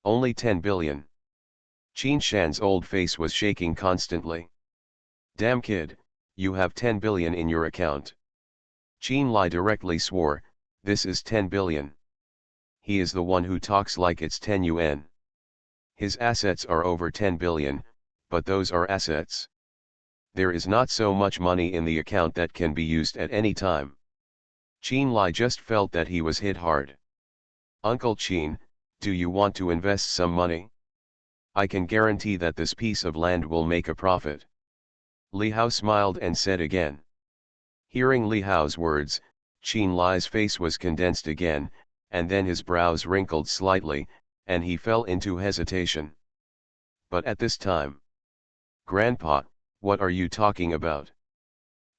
Only 10 billion. Qin Shan's old face was shaking constantly. Damn kid, you have 10 billion in your account. Qin Lai directly swore, this is 10 billion. He is the one who talks like it's 10 yuan. His assets are over 10 billion, but those are assets. There is not so much money in the account that can be used at any time. Qin Lai just felt that he was hit hard. Uncle Qin, do you want to invest some money? I can guarantee that this piece of land will make a profit. Li Hao smiled and said again. Hearing Li Hao's words, Qin Lai's face was condensed again, and then his brows wrinkled slightly, and he fell into hesitation. But at this time, Grandpa, What are you talking about?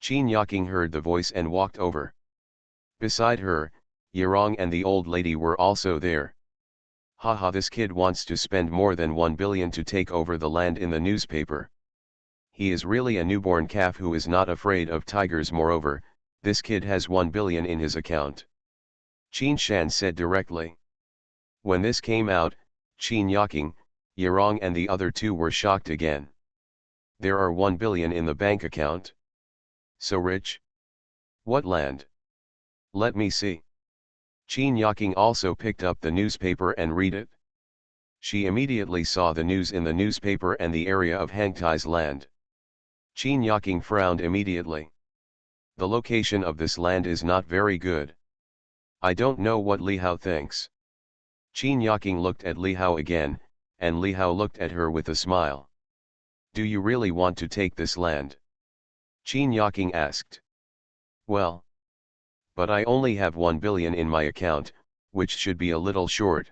Qin Yaking heard the voice and walked over. Beside her, Yerong and the old lady were also there. Haha, this kid wants to spend more than 1 billion to take over the land in the newspaper. He is really a newborn calf who is not afraid of tigers. Moreover, this kid has 1 billion in his account. Qin Shan said directly. When this came out, Qin Yaking, Yerong and the other two were shocked again. There are 1 billion in the bank account? So rich? What land? Let me see. Qin Yaking also picked up the newspaper and read it. She immediately saw the news in the newspaper and the area of Hangtai's land. Qin Yaking frowned immediately. The location of this land is not very good. I don't know what Li Hao thinks. Qin Yaking looked at Li Hao again, and Li Hao looked at her with a smile. Do you really want to take this land? Qin Yaking asked. Well. But I only have 1 billion in my account, which should be a little short.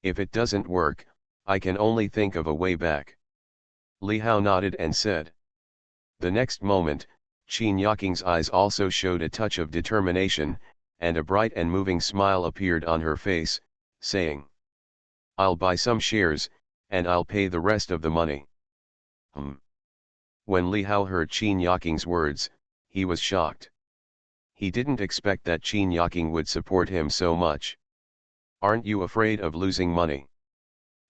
If it doesn't work, I can only think of a way back. Li Hao nodded and said. The next moment, Qin Yaking's eyes also showed a touch of determination, and a bright and moving smile appeared on her face, saying, I'll buy some shares, and I'll pay the rest of the money. When Li Hao heard Qin Yaking's words, he was shocked. He didn't expect that Qin Yaking would support him so much. Aren't you afraid of losing money?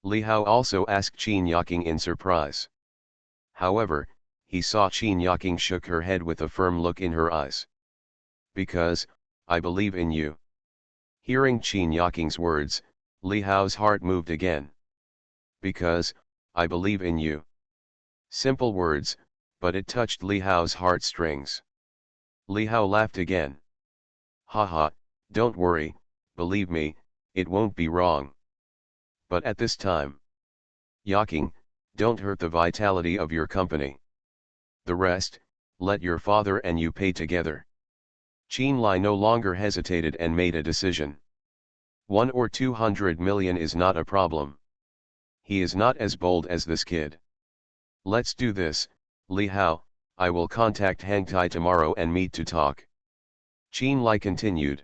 Li Hao also asked Qin Yaking in surprise. However, he saw Qin Yaking shook her head with a firm look in her eyes. Because, I believe in you. Hearing Qin Yaking's words, Li Hao's heart moved again. Because, I believe in you. Simple words, but it touched Li Hao's heartstrings. Li Hao laughed again. Haha, don't worry, believe me, it won't be wrong. But at this time, Yaking, don't hurt the vitality of your company. The rest, let your father and you pay together. Qin Lai no longer hesitated and made a decision. 1 or 200 million is not a problem. He is not as bold as this kid. Let's do this, Li Hao. I will contact Hangtai tomorrow and meet to talk. Qin Lai continued.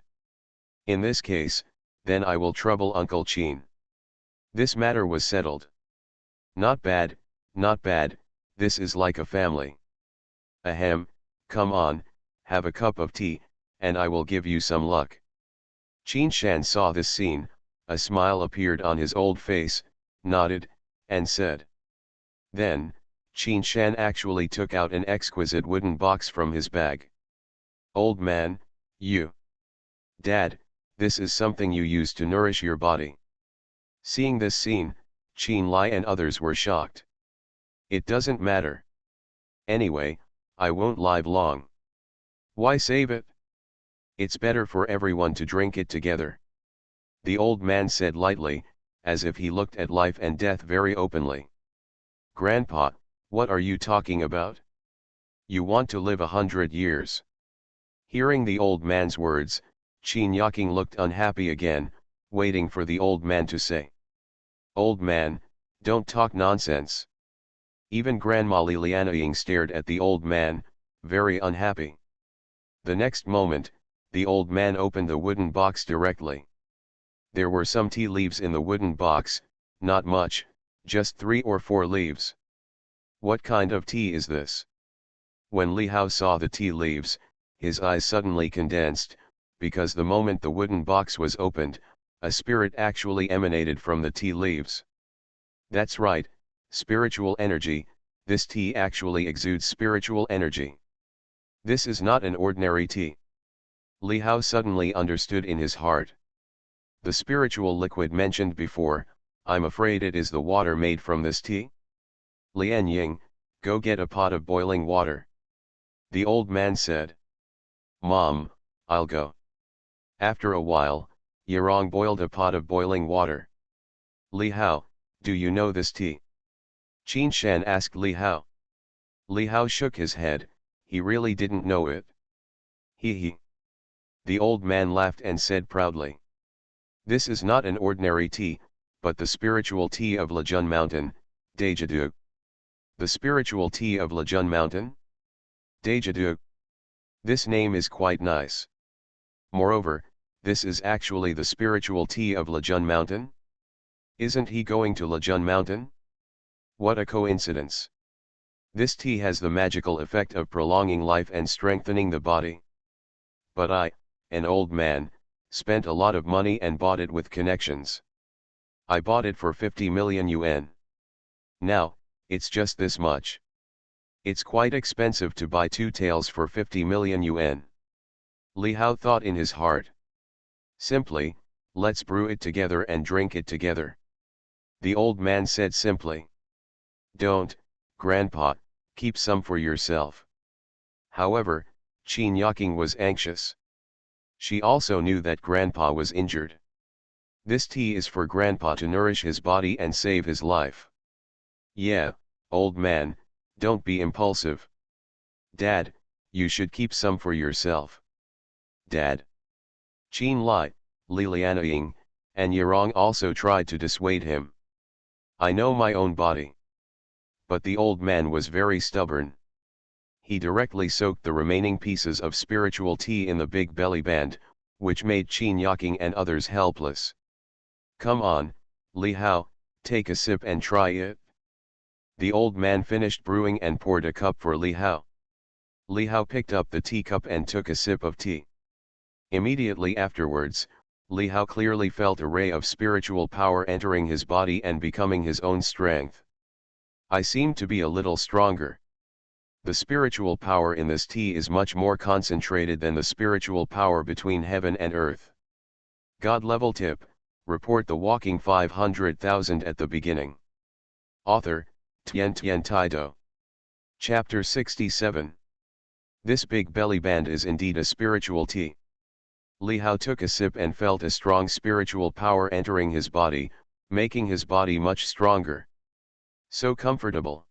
In this case, then I will trouble Uncle Qin. This matter was settled. Not bad, this is like a family. Ahem, come on, have a cup of tea, and I will give you some luck. Qin Shan saw this scene, a smile appeared on his old face, nodded, and said. Then, Qin Shan actually took out an exquisite wooden box from his bag. Old man, you. Dad, this is something you use to nourish your body. Seeing this scene, Qin Lai and others were shocked. It doesn't matter. Anyway, I won't live long. Why save it? It's better for everyone to drink it together. The old man said lightly, as if he looked at life and death very openly. Grandpa, what are you talking about? You want to live 100 years. Hearing the old man's words, Qin Yaking looked unhappy again, waiting for the old man to say. Old man, don't talk nonsense. Even Grandma Lilianaying stared at the old man, very unhappy. The next moment, the old man opened the wooden box directly. There were some tea leaves in the wooden box, not much, just 3 or 4 leaves. What kind of tea is this? When Li Hao saw the tea leaves, his eyes suddenly condensed, because the moment the wooden box was opened, a spirit actually emanated from the tea leaves. That's right, spiritual energy, this tea actually exudes spiritual energy. This is not an ordinary tea. Li Hao suddenly understood in his heart. The spiritual liquid mentioned before, I'm afraid it is the water made from this tea? Lian Ying, go get a pot of boiling water. The old man said. Mom, I'll go. After a while, Yerong boiled a pot of boiling water. Li Hao, do you know this tea? Qin Shan asked Li Hao. Li Hao shook his head, he really didn't know it. He. The old man laughed and said proudly. This is not an ordinary tea, but the spiritual tea of Lejun Mountain, Dejadu. The spiritual tea of Lejun Mountain? Dejadu. This name is quite nice. Moreover, this is actually the spiritual tea of Lejun Mountain? Isn't he going to Lejun Mountain? What a coincidence. This tea has the magical effect of prolonging life and strengthening the body. But I, an old man, spent a lot of money and bought it with connections. I bought it for 50 million yuan. Now, it's just this much. It's quite expensive to buy 2 taels for 50 million yuan. Li Hao thought in his heart. Simply, let's brew it together and drink it together. The old man said simply. Don't, Grandpa, keep some for yourself. However, Qin Yaking was anxious. She also knew that Grandpa was injured. This tea is for Grandpa to nourish his body and save his life. Yeah, old man, don't be impulsive. Dad, you should keep some for yourself. Dad. Qin Lai, Li Lianying, and Yirong also tried to dissuade him. I know my own body. But the old man was very stubborn. He directly soaked the remaining pieces of spiritual tea in the big belly band, which made Qin Yaking and others helpless. Come on, Li Hao, take a sip and try it. The old man finished brewing and poured a cup for Li Hao. Li Hao picked up the teacup and took a sip of tea. Immediately afterwards, Li Hao clearly felt a ray of spiritual power entering his body and becoming his own strength. I seem to be a little stronger. The spiritual power in this tea is much more concentrated than the spiritual power between heaven and earth. God level tip, report the walking 500,000 at the beginning. Author, Tian Tian Taido. Chapter 67. This big belly band is indeed a spiritual tea. Li Hao took a sip and felt a strong spiritual power entering his body, making his body much stronger. So comfortable.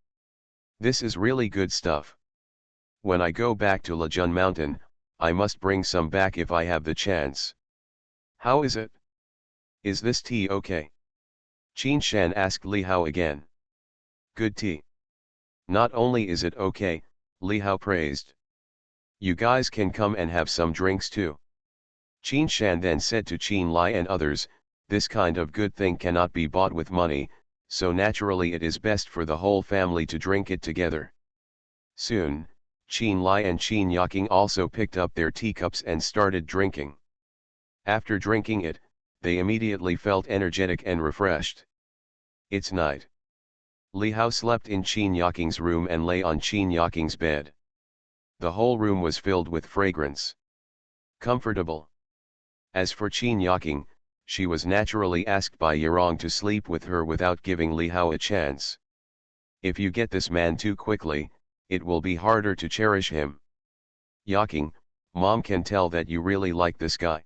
This is really good stuff. When I go back to Lejun Mountain, I must bring some back if I have the chance. How is it? Is this tea okay? Qin Shan asked Li Hao again. Good tea. Not only is it okay, Li Hao praised. You guys can come and have some drinks too. Qin Shan then said to Qin Lai and others, this kind of good thing cannot be bought with money, so naturally it is best for the whole family to drink it together. Soon, Qin Lai and Qin Yaking also picked up their teacups and started drinking. After drinking it, they immediately felt energetic and refreshed. It's night. Li Hao slept in Qin Yaking's room and lay on Qin Yaking's bed. The whole room was filled with fragrance. Comfortable. As for Qin Yaking, she was naturally asked by Yirong to sleep with her without giving Li Hao a chance. If you get this man too quickly, it will be harder to cherish him. Yaking, Mom can tell that you really like this guy.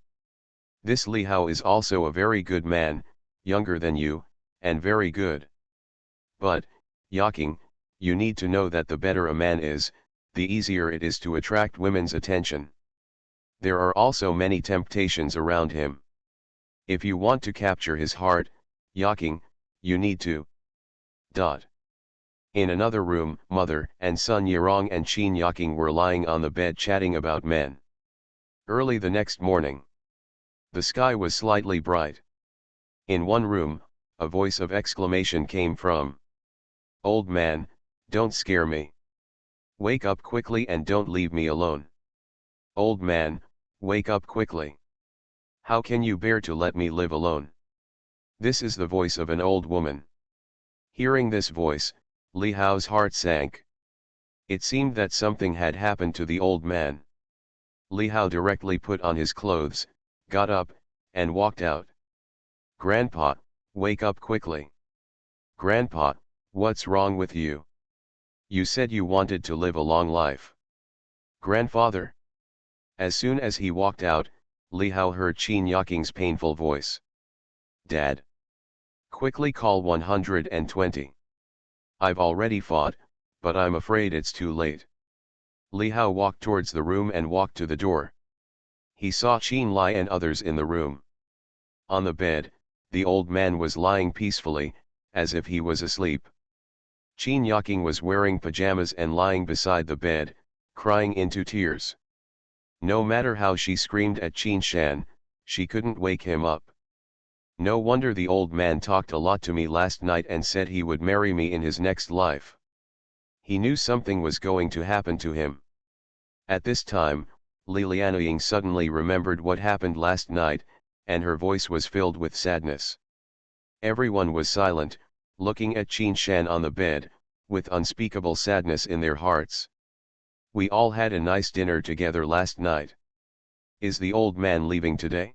This Li Hao is also a very good man, younger than you, and very good. But, Yaking, you need to know that the better a man is, the easier it is to attract women's attention. There are also many temptations around him. If you want to capture his heart, Yaking, you need to. In another room, mother and son Yirong and Qin Yaking were lying on the bed chatting about men. Early the next morning. The sky was slightly bright. In one room, a voice of exclamation came from. Old man, don't scare me. Wake up quickly and don't leave me alone. Old man, wake up quickly. How can you bear to let me live alone? This is the voice of an old woman. Hearing this voice, Li Hao's heart sank. It seemed that something had happened to the old man. Li Hao directly put on his clothes, got up, and walked out. Grandpa, wake up quickly. Grandpa, what's wrong with you? You said you wanted to live a long life. Grandfather. As soon as he walked out, Li Hao heard Qin Yaking's painful voice. Dad. Quickly call 120. I've already fought, but I'm afraid it's too late. Li Hao walked towards the room and walked to the door. He saw Qin Lai and others in the room. On the bed, the old man was lying peacefully, as if he was asleep. Qin Yaking was wearing pajamas and lying beside the bed, crying into tears. No matter how she screamed at Qin Shan, she couldn't wake him up. No wonder the old man talked a lot to me last night and said he would marry me in his next life. He knew something was going to happen to him. At this time, Li Lianying suddenly remembered what happened last night, and her voice was filled with sadness. Everyone was silent, looking at Qin Shan on the bed, with unspeakable sadness in their hearts. We all had a nice dinner together last night. Is the old man leaving today?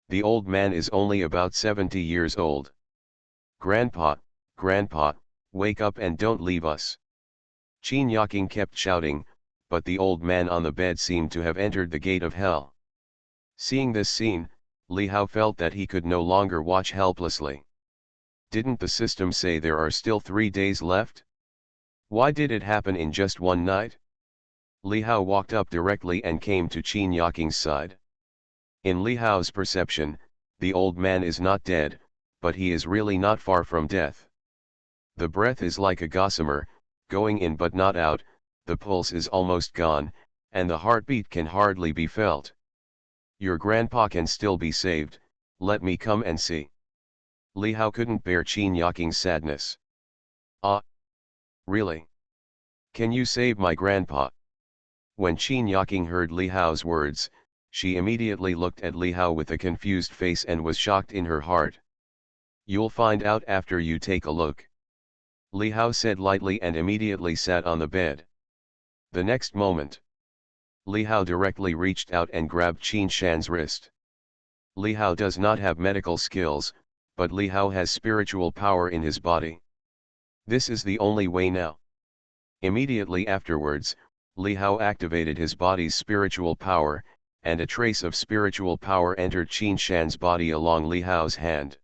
The old man is only about 70 years old. Grandpa, Grandpa, wake up and don't leave us. Qin Yaking kept shouting, but the old man on the bed seemed to have entered the gate of hell. Seeing this scene, Li Hao felt that he could no longer watch helplessly. Didn't the system say there are still 3 days left? Why did it happen in just one night? Li Hao walked up directly and came to Qin Yaking's side. In Li Hao's perception, the old man is not dead, but he is really not far from death. The breath is like a gossamer, going in but not out, the pulse is almost gone, and the heartbeat can hardly be felt. Your grandpa can still be saved, let me come and see. Li Hao couldn't bear Qin Yaking's sadness. Ah! Really? Can you save my grandpa? When Qin Yaking heard Li Hao's words, she immediately looked at Li Hao with a confused face and was shocked in her heart. You'll find out after you take a look. Li Hao said lightly and immediately sat on the bed. The next moment, Li Hao directly reached out and grabbed Qin Shan's wrist. Li Hao does not have medical skills, but Li Hao has spiritual power in his body. This is the only way now. Immediately afterwards, Li Hao activated his body's spiritual power, and a trace of spiritual power entered Qin Shan's body along Li Hao's hand.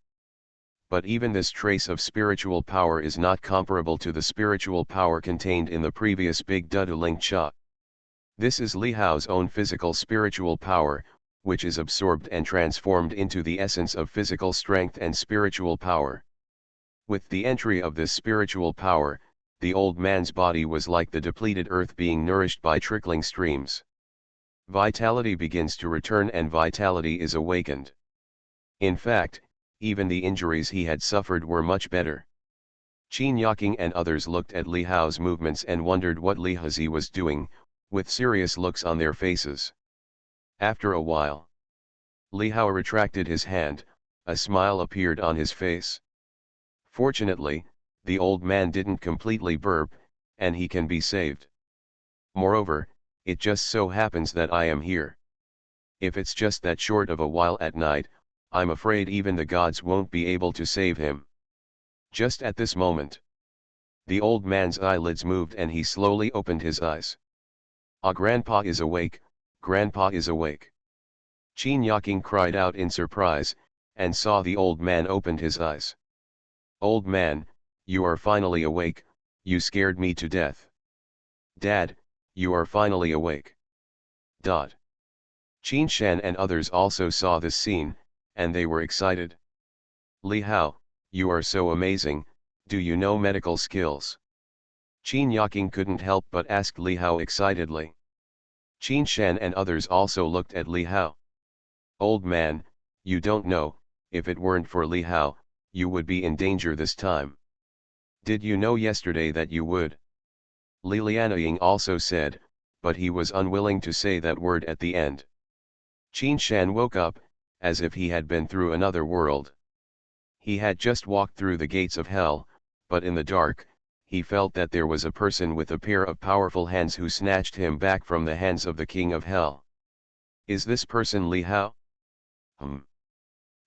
But even this trace of spiritual power is not comparable to the spiritual power contained in the previous Big Dudeling Cha. This is Li Hao's own physical spiritual power, which is absorbed and transformed into the essence of physical strength and spiritual power. With the entry of this spiritual power, the old man's body was like the depleted earth being nourished by trickling streams. Vitality begins to return and vitality is awakened. In fact, even the injuries he had suffered were much better. Qin Yaking and others looked at Li Hao's movements and wondered what Li Hazi was doing, with serious looks on their faces. After a while, Li Hao retracted his hand, a smile appeared on his face. Fortunately, the old man didn't completely burp, and he can be saved. Moreover, it just so happens that I am here. If it's just that short of a while at night, I'm afraid even the gods won't be able to save him. Just at this moment, the old man's eyelids moved and he slowly opened his eyes. Ah, Grandpa is awake, Grandpa is awake. Qin Yaking cried out in surprise, and saw the old man opened his eyes. Old man, you are finally awake, you scared me to death. Dad, you are finally awake. Qin Shan and others also saw this scene, and they were excited. Li Hao, you are so amazing, do you know medical skills? Qin Yaking couldn't help but ask Li Hao excitedly. Qin Shan and others also looked at Li Hao. Old man, you don't know, if it weren't for Li Hao, you would be in danger this time. Did you know yesterday that you would? Li Lianying also said, but he was unwilling to say that word at the end. Qin Shan woke up, as if he had been through another world. He had just walked through the gates of hell, but in the dark, he felt that there was a person with a pair of powerful hands who snatched him back from the hands of the king of hell. Is this person Li Hao?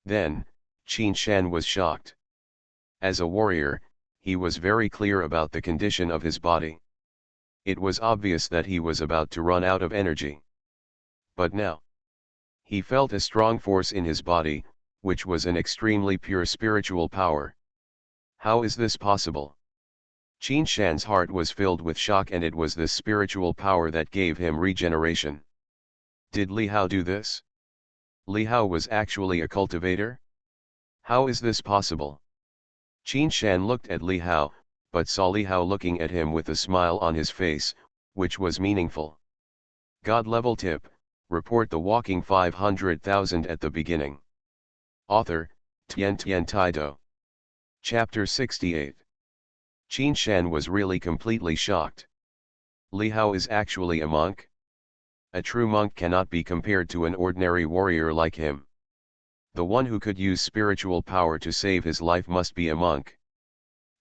Then, Qin Shan was shocked. As a warrior, he was very clear about the condition of his body. It was obvious that he was about to run out of energy. But now, he felt a strong force in his body, which was an extremely pure spiritual power. How is this possible? Qin Shan's heart was filled with shock, and it was this spiritual power that gave him regeneration. Did Li Hao do this? Li Hao was actually a cultivator? How is this possible? Qin Shan looked at Li Hao, but saw Li Hao looking at him with a smile on his face, which was meaningful. God level tip, report the walking 500,000 at the beginning. Author, Tian Tian Taido. Chapter 68. Qin Shan was really completely shocked. Li Hao is actually a monk? A true monk cannot be compared to an ordinary warrior like him. The one who could use spiritual power to save his life must be a monk.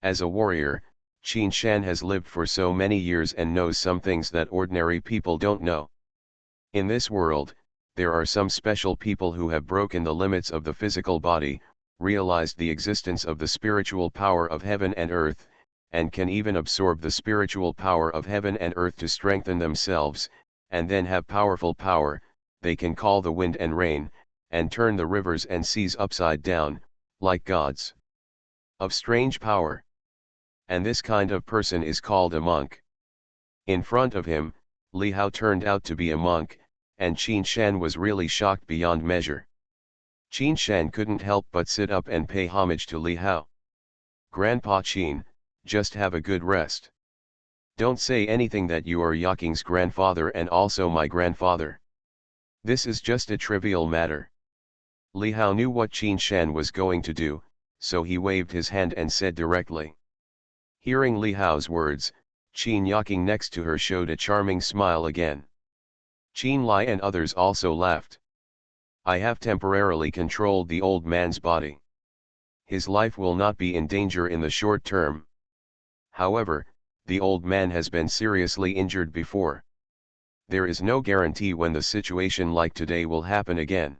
As a warrior, Qin Shan has lived for so many years and knows some things that ordinary people don't know. In this world, there are some special people who have broken the limits of the physical body, realized the existence of the spiritual power of heaven and earth, and can even absorb the spiritual power of heaven and earth to strengthen themselves, and then have powerful power. They can call the wind and rain, and turn the rivers and seas upside down, like gods. Of strange power. And this kind of person is called a monk. In front of him, Li Hao turned out to be a monk, and Qin Shan was really shocked beyond measure. Qin Shan couldn't help but sit up and pay homage to Li Hao. Grandpa Qin, just have a good rest. Don't say anything that you are Yaking's grandfather and also my grandfather. This is just a trivial matter. Li Hao knew what Qin Shan was going to do, so he waved his hand and said directly. Hearing Li Hao's words, Qin Yaking next to her showed a charming smile again. Qin Lai and others also laughed. I have temporarily controlled the old man's body. His life will not be in danger in the short term. However, the old man has been seriously injured before. There is no guarantee when the situation like today will happen again.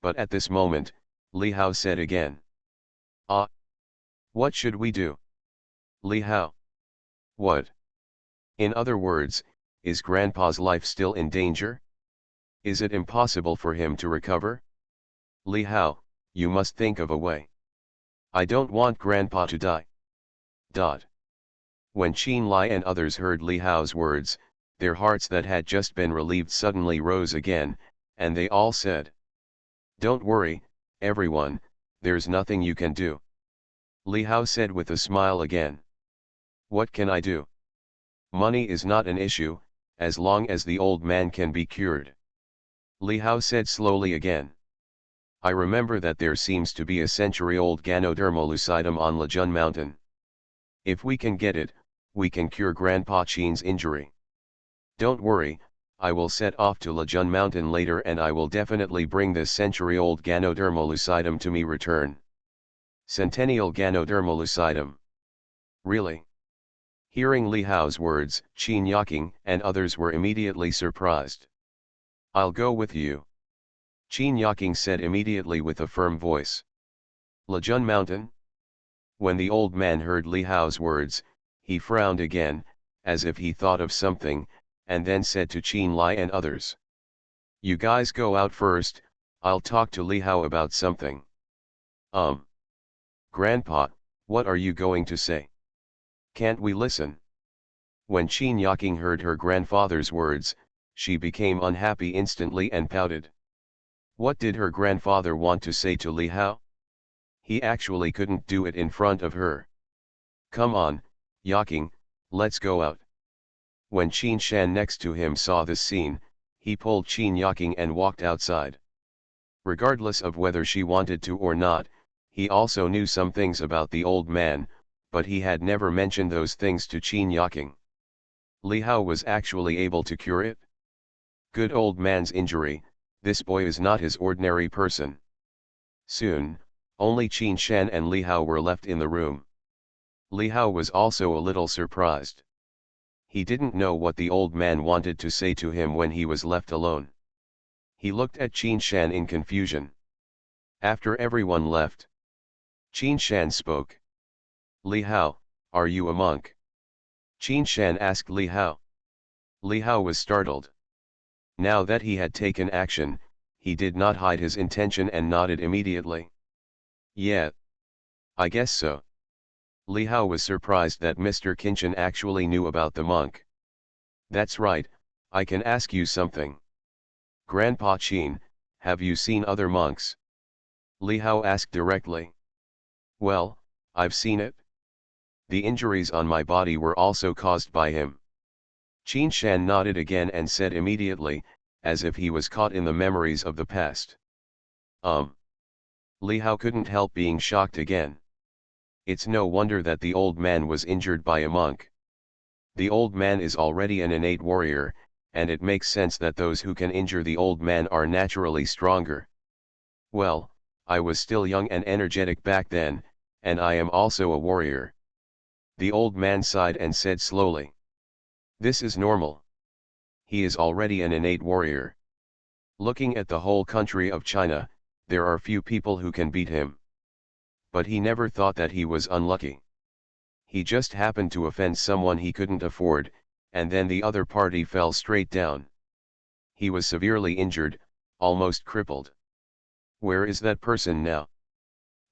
But at this moment, Li Hao said again. Ah! What should we do? Li Hao. What? In other words, is Grandpa's life still in danger? Is it impossible for him to recover? Li Hao, you must think of a way. I don't want Grandpa to die. When Qin Lai and others heard Li Hao's words, their hearts that had just been relieved suddenly rose again, and they all said. Don't worry, everyone, there's nothing you can do. Li Hao said with a smile again. What can I do? Money is not an issue, as long as the old man can be cured. Li Hao said slowly again. I remember that there seems to be a century-old Ganoderma lucidum on Lejun Mountain. If we can get it, we can cure Grandpa Qin's injury. Don't worry, I will set off to Lejun Mountain later and I will definitely bring this century-old Ganoderma lucidum to me return. Centennial Ganoderma lucidum. Really? Hearing Li Hao's words, Qin Yaking and others were immediately surprised. I'll go with you. Qin Yaking said immediately with a firm voice. Lejun Mountain? When the old man heard Li Hao's words, he frowned again, as if he thought of something, and then said to Qin Lai and others. You guys go out first, I'll talk to Li Hao about something. Grandpa, what are you going to say? Can't we listen? When Qin Yaking heard her grandfather's words, she became unhappy instantly and pouted. What did her grandfather want to say to Li Hao? He actually couldn't do it in front of her. Come on, Yaking, let's go out. When Qin Shan next to him saw this scene, he pulled Qin Yaking and walked outside. Regardless of whether she wanted to or not, he also knew some things about the old man, but he had never mentioned those things to Qin Yaking. Li Hao was actually able to cure it? Good old man's injury, this boy is not his ordinary person. Soon, only Qin Shan and Li Hao were left in the room. Li Hao was also a little surprised. He didn't know what the old man wanted to say to him when he was left alone. He looked at Qin Shan in confusion. After everyone left, Qin Shan spoke. Li Hao, are you a monk? Qin Shan asked Li Hao. Li Hao was startled. Now that he had taken action, he did not hide his intention and nodded immediately. Yeah. I guess so. Li Hao was surprised that Mr. Qinshan actually knew about the monk. That's right, I can ask you something. Grandpa Qin, have you seen other monks? Li Hao asked directly. Well, I've seen it. The injuries on my body were also caused by him. Qin Shan nodded again and said immediately, as if he was caught in the memories of the past. Li Hao couldn't help being shocked again. It's no wonder that the old man was injured by a monk. The old man is already an innate warrior, and it makes sense that those who can injure the old man are naturally stronger. Well, I was still young and energetic back then, and I am also a warrior. The old man sighed and said slowly. This is normal. He is already an innate warrior. Looking at the whole country of China, there are few people who can beat him. But he never thought that he was unlucky. He just happened to offend someone he couldn't afford, and then the other party fell straight down. He was severely injured, almost crippled. Where is that person now?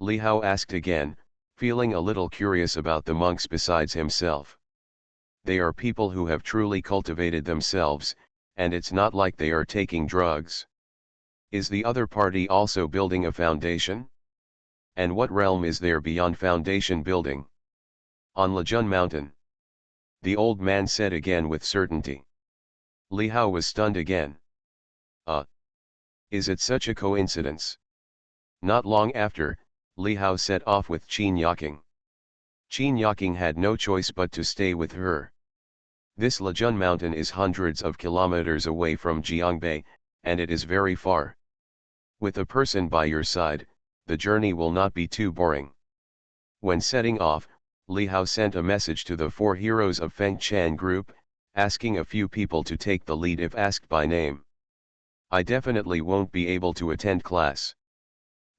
Li Hao asked again, feeling a little curious about the monks besides himself. They are people who have truly cultivated themselves, and it's not like they are taking drugs. Is the other party also building a foundation? And what realm is there beyond foundation building? On Lejun Mountain. The old man said again with certainty. Li Hao was stunned again. Is it such a coincidence? Not long after, Li Hao set off with Qin Yaking. Qin Yaking had no choice but to stay with her. This Lejun Mountain is hundreds of kilometers away from Jiangbei, and it is very far. With a person by your side, the journey will not be too boring. When setting off, Li Hao sent a message to the 4 heroes of Feng Chan group, asking a few people to take the lead if asked by name. I definitely won't be able to attend class.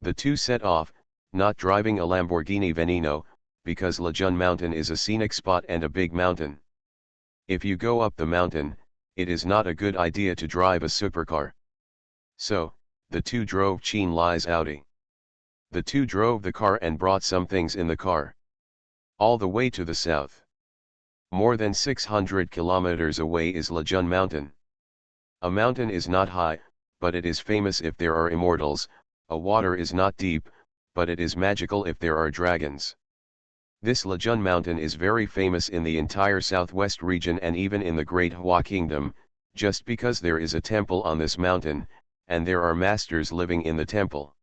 The two set off, not driving a Lamborghini Veneno, because Lejun Mountain is a scenic spot and a big mountain. If you go up the mountain, it is not a good idea to drive a supercar. So, the two drove Qin Li's Audi. The two drove the car and brought some things in the car. All the way to the south. More than 600 kilometers away is Lejun Mountain. A mountain is not high, but it is famous if there are immortals, a water is not deep, but it is magical if there are dragons. This Lejun Mountain is very famous in the entire southwest region and even in the Great Hua Kingdom, just because there is a temple on this mountain, and there are masters living in the temple.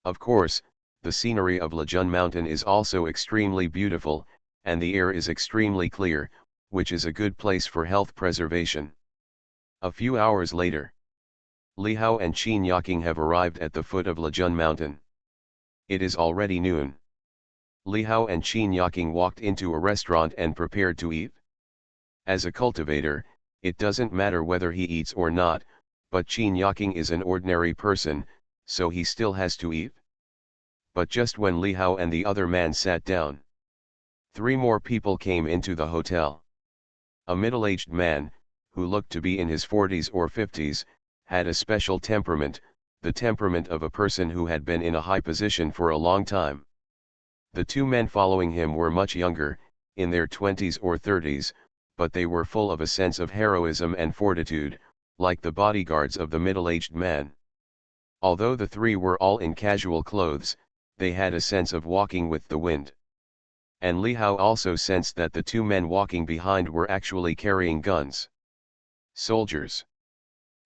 Of course, the scenery of Lejun Mountain is also extremely beautiful, and the air is extremely clear, which is a good place for health preservation. A few hours later, Li Hao and Qin Yaking have arrived at the foot of Lejun Mountain. It is already noon. Li Hao and Qin Yaking walked into a restaurant and prepared to eat. As a cultivator, it doesn't matter whether he eats or not, but Qin Yaking is an ordinary person, so he still has to eat. But just when Li Hao and the other man sat down, 3 more people came into the hotel. A middle-aged man, who looked to be in his 40s or 50s, had a special temperament, the temperament of a person who had been in a high position for a long time. The 2 men following him were much younger, in their 20s or 30s, but they were full of a sense of heroism and fortitude, like the bodyguards of the middle-aged man. Although the 3 were all in casual clothes, they had a sense of walking with the wind. And Li Hao also sensed that the 2 men walking behind were actually carrying guns. Soldiers.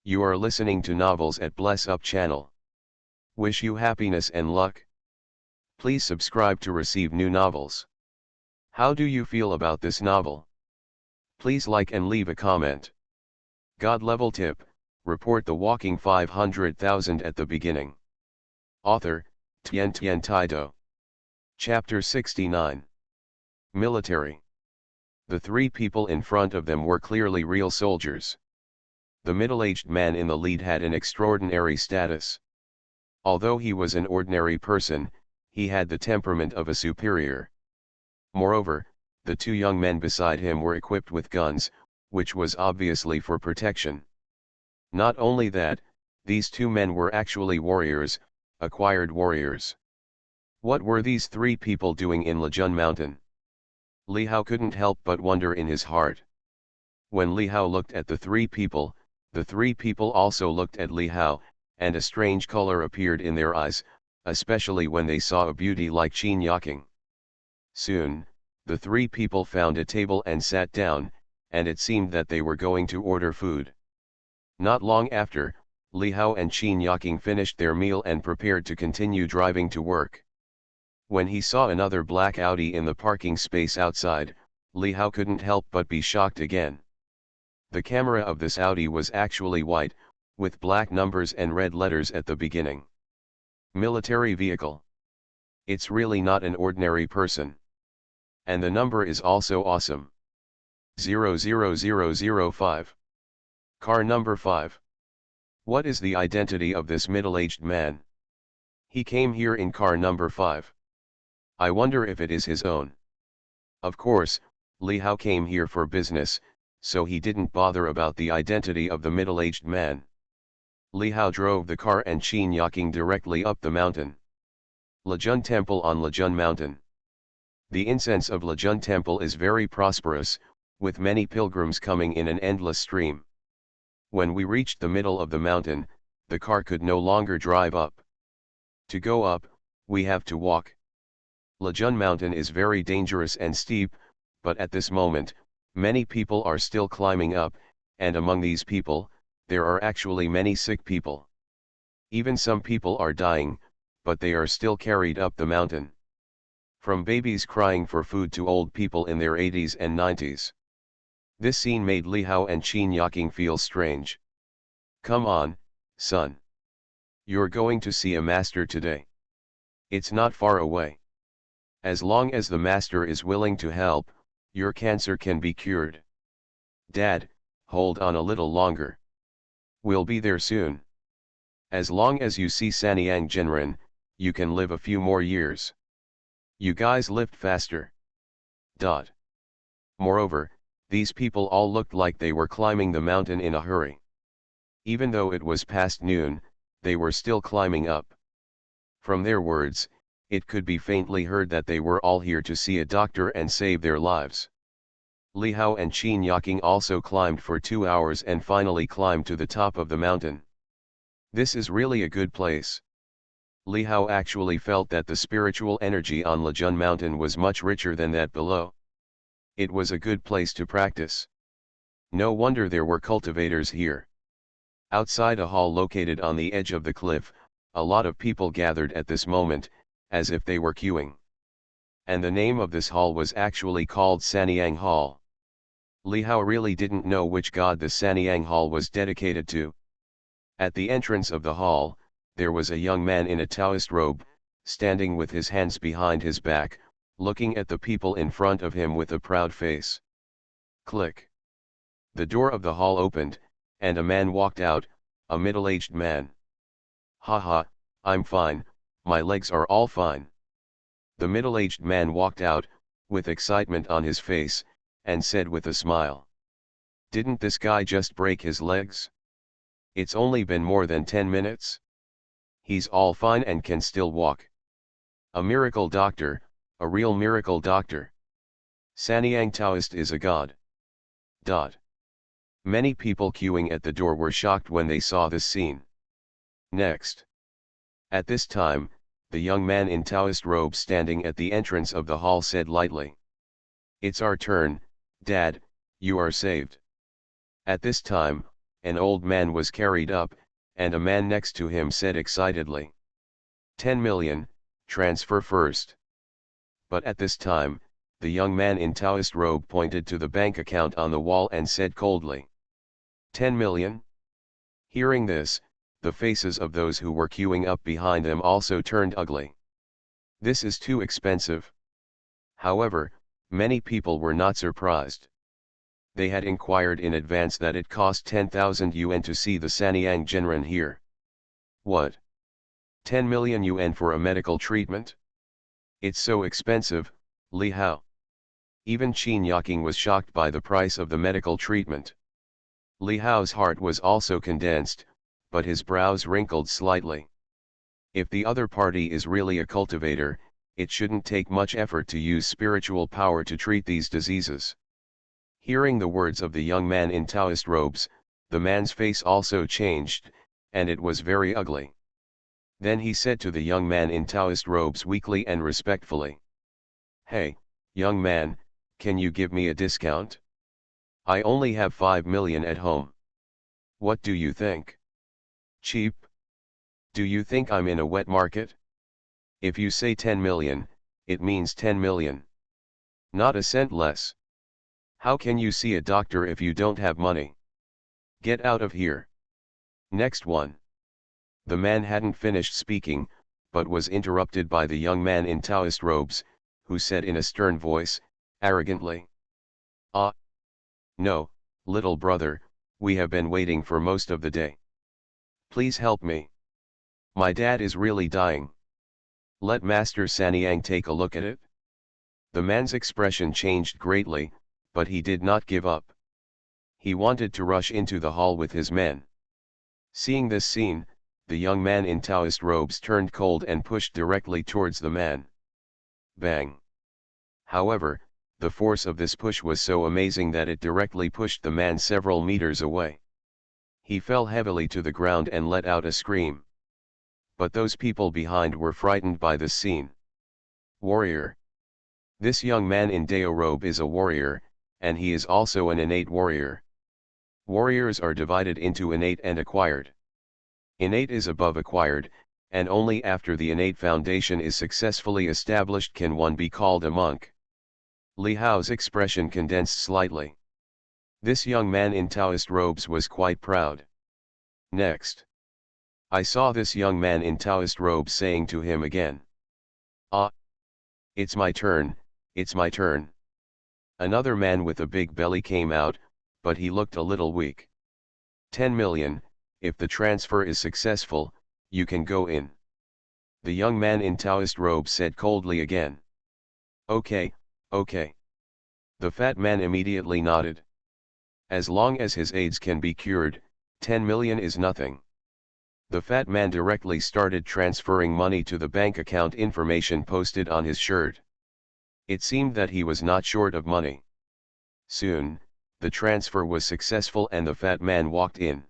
You are listening to Novels at Bless Up channel. Wish you happiness and luck. Please subscribe to receive new novels. How do you feel about this novel? Please like and leave a comment. God level tip, report the walking 500,000 at the beginning. Author, Tian Taido. Chapter 69. Military. The 3 people in front of them were clearly real soldiers. The middle-aged man in the lead had an extraordinary status. Although he was an ordinary person, he had the temperament of a superior. Moreover, the 2 young men beside him were equipped with guns, which was obviously for protection. Not only that, these 2 men were actually warriors, acquired warriors. What were these 3 people doing in Lejun Mountain? Li Hao couldn't help but wonder in his heart. When Li Hao looked at the 3 people, the 3 people also looked at Li Hao, and a strange color appeared in their eyes, especially when they saw a beauty like Qin Yaking. Soon, The three people found a table and sat down, and it seemed that they were going to order food. Not long after, Li Hao and Qin Yaking finished their meal and prepared to continue driving to work. When he saw another black Audi in the parking space outside, Li Hao couldn't help but be shocked again. The camera of this Audi was actually white, with black numbers and red letters at the beginning. Military vehicle. It's really not an ordinary person. And the number is also awesome. 00005. Car number 5. What is the identity of this middle-aged man? He came here in car number 5. I wonder if it is his own. Of course, Li Hao came here for business, so he didn't bother about the identity of the middle-aged man. Li Hao drove the car and Qin Yaking directly up the mountain. Lejun Temple on Lejun Mountain. The incense of Lejun Temple is very prosperous, with many pilgrims coming in an endless stream. When we reached the middle of the mountain, the car could no longer drive up. To go up, we have to walk. Lejun Mountain is very dangerous and steep, but at this moment, many people are still climbing up, and among these people, there are actually many sick people. Even some people are dying, but they are still carried up the mountain. From babies crying for food to old people in their 80s and 90s. This scene made Li Hao and Qin Yaking feel strange. Come on, son. You're going to see a master today. It's not far away. As long as the master is willing to help, your cancer can be cured. Dad, hold on a little longer. We'll be there soon. As long as you see Sanyang Genren, you can live a few more years. You guys lift faster. Moreover, these people all looked like they were climbing the mountain in a hurry. Even though it was past noon, they were still climbing up. From their words, it could be faintly heard that they were all here to see a doctor and save their lives. Li Hao and Qin Yaking also climbed for 2 hours and finally climbed to the top of the mountain. This is really a good place. Li Hao actually felt that the spiritual energy on Lejun Mountain was much richer than that below. It was a good place to practice. No wonder there were cultivators here. Outside a hall located on the edge of the cliff, a lot of people gathered at this moment, as if they were queuing. And the name of this hall was actually called Sanyang Hall. Li Hao really didn't know which god the Sanyang Hall was dedicated to. At the entrance of the hall, there was a young man in a Taoist robe, standing with his hands behind his back, looking at the people in front of him with a proud face. Click. The door of the hall opened, and a man walked out, a middle-aged man. Haha, I'm fine, my legs are all fine. The middle-aged man walked out, with excitement on his face, and said with a smile. Didn't this guy just break his legs? It's only been more than 10 minutes. He's all fine and can still walk. A miracle doctor, a real miracle doctor. Sanyang Taoist is a god. Many people queuing at the door were shocked when they saw this scene. Next. At this time, the young man in Taoist robe standing at the entrance of the hall said lightly. It's our turn, Dad, you are saved. At this time, an old man was carried up, and a man next to him said excitedly. 10 million, transfer first. But at this time, the young man in Taoist robe pointed to the bank account on the wall and said coldly. 10 million? Hearing this, the faces of those who were queuing up behind them also turned ugly. This is too expensive. However, many people were not surprised. They had inquired in advance that it cost 10,000 yuan to see the Sanyang Genren here. What? 10 million yuan for a medical treatment? It's so expensive, Li Hao. Even Qin Yaking was shocked by the price of the medical treatment. Li Hao's heart was also condensed, but his brows wrinkled slightly. If the other party is really a cultivator, it shouldn't take much effort to use spiritual power to treat these diseases. Hearing the words of the young man in Taoist robes, the man's face also changed, and it was very ugly. Then he said to the young man in Taoist robes weakly and respectfully. Hey, Young man, can you give me a discount? I only have 5 million at home. What do you think? Cheap? Do you think I'm in a wet market? If you say 10 million, it means 10 million. Not a cent less. How can you see a doctor if you don't have money? Get out of here. Next one. The man hadn't finished speaking, but was interrupted by the young man in Taoist robes, who said in a stern voice, arrogantly. Ah. No, little brother, we have been waiting for most of the day. Please help me. My dad is really dying. Let Master Sanyang take a look at it. The man's expression changed greatly, but he did not give up. He wanted to rush into the hall with his men. Seeing this scene, the young man in Taoist robes turned cold and pushed directly towards the man. Bang! However, the force of this push was so amazing that it directly pushed the man several meters away. He fell heavily to the ground and let out a scream. But those people behind were frightened by this scene. Warrior. This young man in Dao robe is a warrior, and he is also an innate warrior. Warriors are divided into innate and acquired. Innate is above acquired, and only after the innate foundation is successfully established can one be called a monk. Li Hao's expression condensed slightly. This young man in Taoist robes was quite proud. Next. I saw this young man in Taoist robes saying to him again. Ah! It's my turn, it's my turn. Another man with a big belly came out, but he looked a little weak. 10 million, if the transfer is successful, you can go in. The young man in Taoist robes said coldly again. Okay, okay. The fat man immediately nodded. As long as his AIDS can be cured, 10 million is nothing. The fat man directly started transferring money to the bank account information posted on his shirt. It seemed that he was not short of money. Soon, the transfer was successful and the fat man walked in.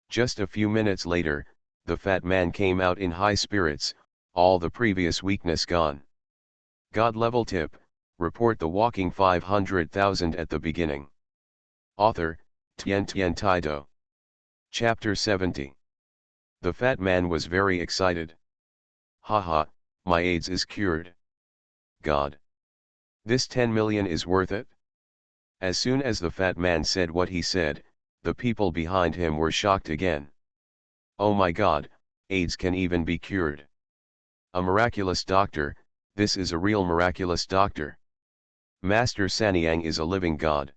Just a few minutes later, the fat man came out in high spirits, all the previous weakness gone. God level tip, report the walking 500,000 at the beginning. Author, Tian Tian Taido. Chapter 70. The fat man was very excited. Haha, my AIDS is cured. God. This 10 million is worth it? As soon as the fat man said what he said, the people behind him were shocked again. Oh my God, AIDS can even be cured. A miraculous doctor, this is a real miraculous doctor. Master Sanyang is a living God.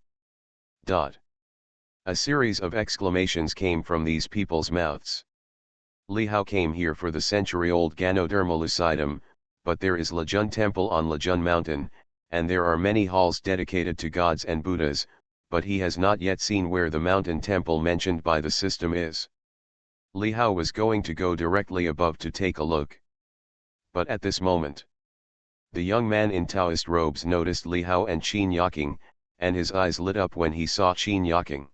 A series of exclamations came from these people's mouths. Li Hao came here for the century-old Ganoderma lucidum, but there is Lejun Temple on Lejun Mountain, and there are many halls dedicated to gods and Buddhas, but he has not yet seen where the mountain temple mentioned by the system is. Li Hao was going to go directly above to take a look. But at this moment, the young man in Taoist robes noticed Li Hao and Qin Yaking, and his eyes lit up when he saw Qin Yaking.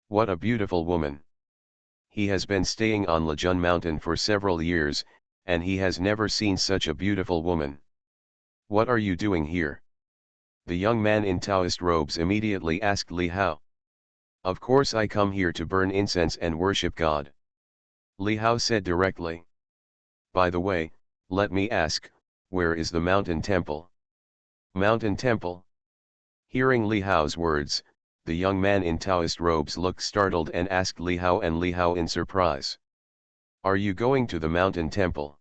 What a beautiful woman! He has been staying on Lejun Mountain for several years, and he has never seen such a beautiful woman. What are you doing here? The young man in Taoist robes immediately asked Li Hao. Of course I come here to burn incense and worship God. Li Hao said directly. By the way, let me ask, where is the mountain temple? Mountain temple? Hearing Li Hao's words, the young man in Taoist robes looked startled and asked Li Hao and Li Hao in surprise. Are you going to the mountain temple?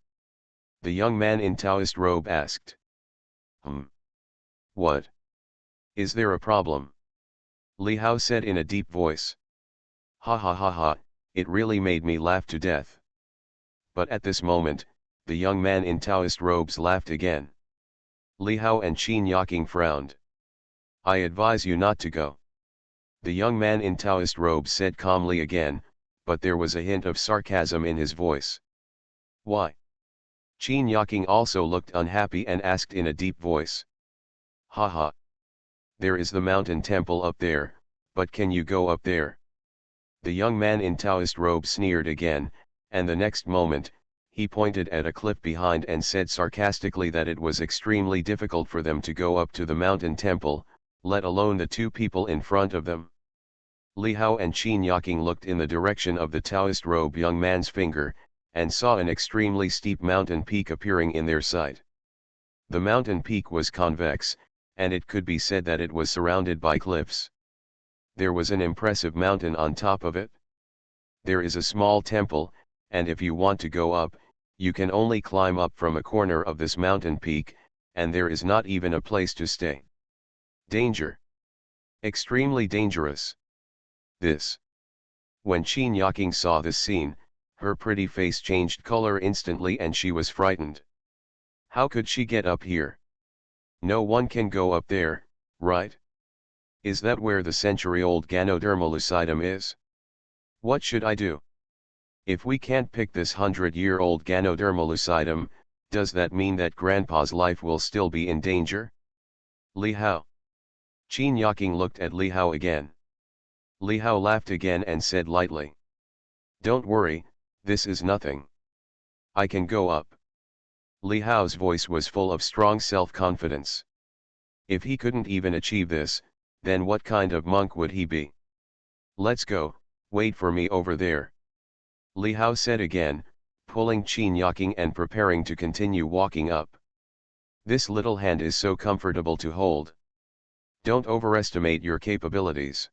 The young man in Taoist robe asked. What? Is there a problem? Li Hao said in a deep voice. Ha ha ha ha, it really made me laugh to death. But at this moment, the young man in Taoist robes laughed again. Li Hao and Qin Yaking frowned. I advise you not to go. The young man in Taoist robes said calmly again, but there was a hint of sarcasm in his voice. Why? Qin Yaking also looked unhappy and asked in a deep voice. Ha. There is the mountain temple up there, but can you go up there? The young man in Taoist robe sneered again, and the next moment, He pointed at a cliff behind and said sarcastically that it was extremely difficult for them to go up to the mountain temple, let alone the two people in front of them. Li Hao and Qin Yaking looked in the direction of the Taoist robe young man's finger, and saw an extremely steep mountain peak appearing in their sight. The mountain peak was convex, and it could be said that it was surrounded by cliffs. There was an impressive mountain on top of it. There is a small temple, and if you want to go up, you can only climb up from a corner of this mountain peak, and there is not even a place to stay. Danger. Extremely dangerous. This. When Qin Yaking saw this scene, her pretty face changed color instantly and she was frightened. How could she get up here? No one can go up there, right? Is that where the century-old Ganoderma lucidum is? What should I do? If we can't pick this 100-year-old Ganoderma lucidum, does that mean that Grandpa's life will still be in danger? Li Hao. Qin Yaking looked at Li Hao again. Li Hao laughed again and said lightly. Don't worry, this is nothing. I can go up. Li Hao's voice was full of strong self-confidence. If he couldn't even achieve this, then what kind of monk would he be? Let's go, wait for me over there. Li Hao said again, pulling Qin Yaking and preparing to continue walking up. This little hand is so comfortable to hold. Don't overestimate your capabilities.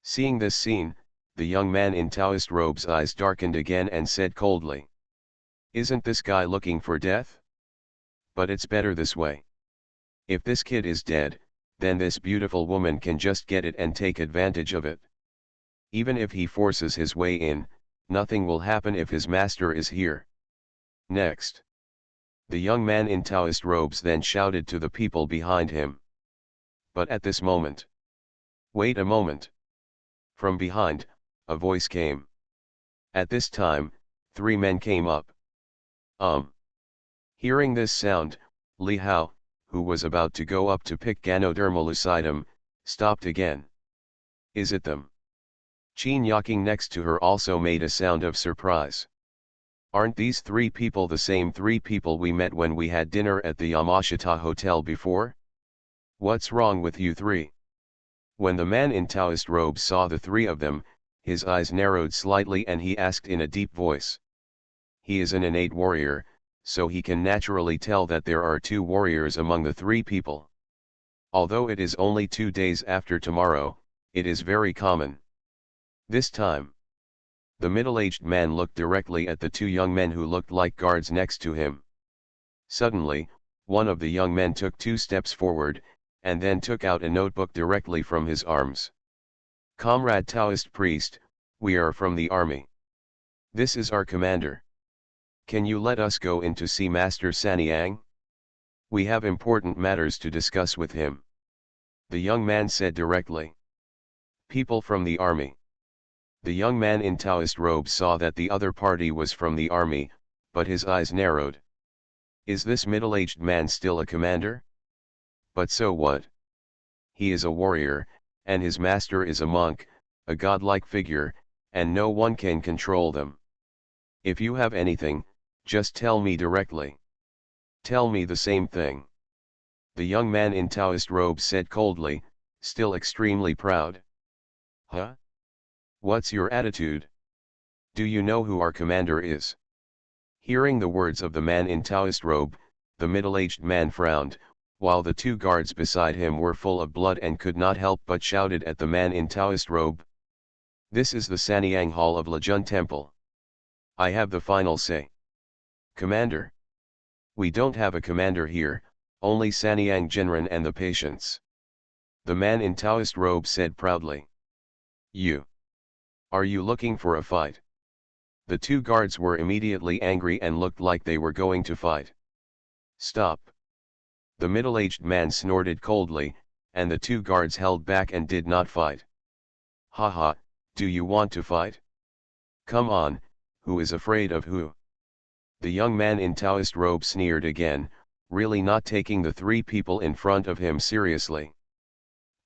Seeing this scene, the young man in Taoist robes' eyes darkened again and said coldly. Isn't this guy looking for death? But it's better this way. If this kid is dead, then this beautiful woman can just get it and take advantage of it. Even if he forces his way in, nothing will happen if his master is here. Next. The young man in Taoist robes then shouted to the people behind him. But at this moment. Wait a moment. From behind, a voice came. At this time, 3 men came up. Hearing this sound, Li Hao, who was about to go up to pick Ganoderma lucidum, stopped again. Is it them? Qin Yaking next to her also made a sound of surprise. Aren't these 3 people the same 3 people we met when we had dinner at the Yamashita Hotel before? What's wrong with you 3? When the man in Taoist robes saw the 3 of them, his eyes narrowed slightly and he asked in a deep voice. He is an innate warrior, so he can naturally tell that there are 2 warriors among the 3 people. Although it is only 2 days after tomorrow, it is very common. This time, the middle-aged man looked directly at the 2 young men who looked like guards next to him. Suddenly, one of the young men took 2 steps forward, and then took out a notebook directly from his arms. Comrade Taoist priest, we are from the army. This is our commander. Can you let us go in to see Master Sanyang? We have important matters to discuss with him. The young man said directly. People from the army. The young man in Taoist robes saw that the other party was from the army, but his eyes narrowed. Is this middle-aged man still a commander? But so what? He is a warrior, and his master is a monk, a godlike figure, and no one can control them. If you have anything, just tell me directly. Tell me the same thing. The young man in Taoist robes said coldly, still extremely proud. Huh? What's your attitude? Do you know who our commander is? Hearing the words of the man in Taoist robe, the middle-aged man frowned, while the 2 guards beside him were full of blood and could not help but shouted at the man in Taoist robe. This is the Sanyang Hall of Lejun Temple. I have the final say. Commander. We don't have a commander here, only Sanyang Jinren and the patients. The man in Taoist robe said proudly. You. Are you looking for a fight? The 2 guards were immediately angry and looked like they were going to fight. Stop. The middle-aged man snorted coldly, and the 2 guards held back and did not fight. Haha, do you want to fight? Come on, who is afraid of who? The young man in Taoist robe sneered again, really not taking the 3 people in front of him seriously.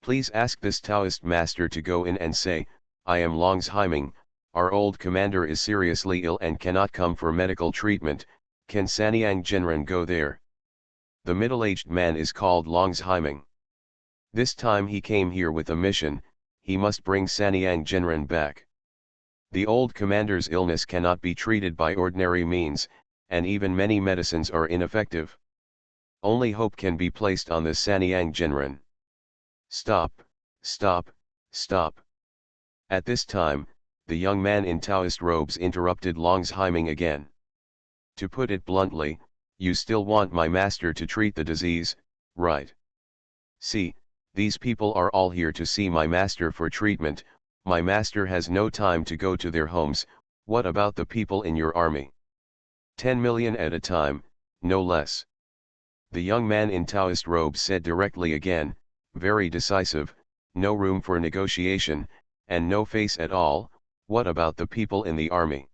Please ask this Taoist master to go in and say, I am Long's Himing, Our old commander is seriously ill and cannot come for medical treatment, can Sanyang Genren go there? The middle-aged man is called Longsheiming. This time he came here with a mission, he must bring Sanyang Genren back. The old commander's illness cannot be treated by ordinary means, and even many medicines are ineffective. Only hope can be placed on the Sanyang Genren. Stop, stop, stop. At this time, the young man in Taoist robes interrupted Longsheiming again. To put it bluntly, you still want my master to treat the disease, right? See, these people are all here to see my master for treatment, my master has no time to go to their homes, what about the people in your army? 10 million at a time, no less. The young man in Taoist robes said directly again, very decisive, no room for negotiation, and no face at all, what about the people in the army?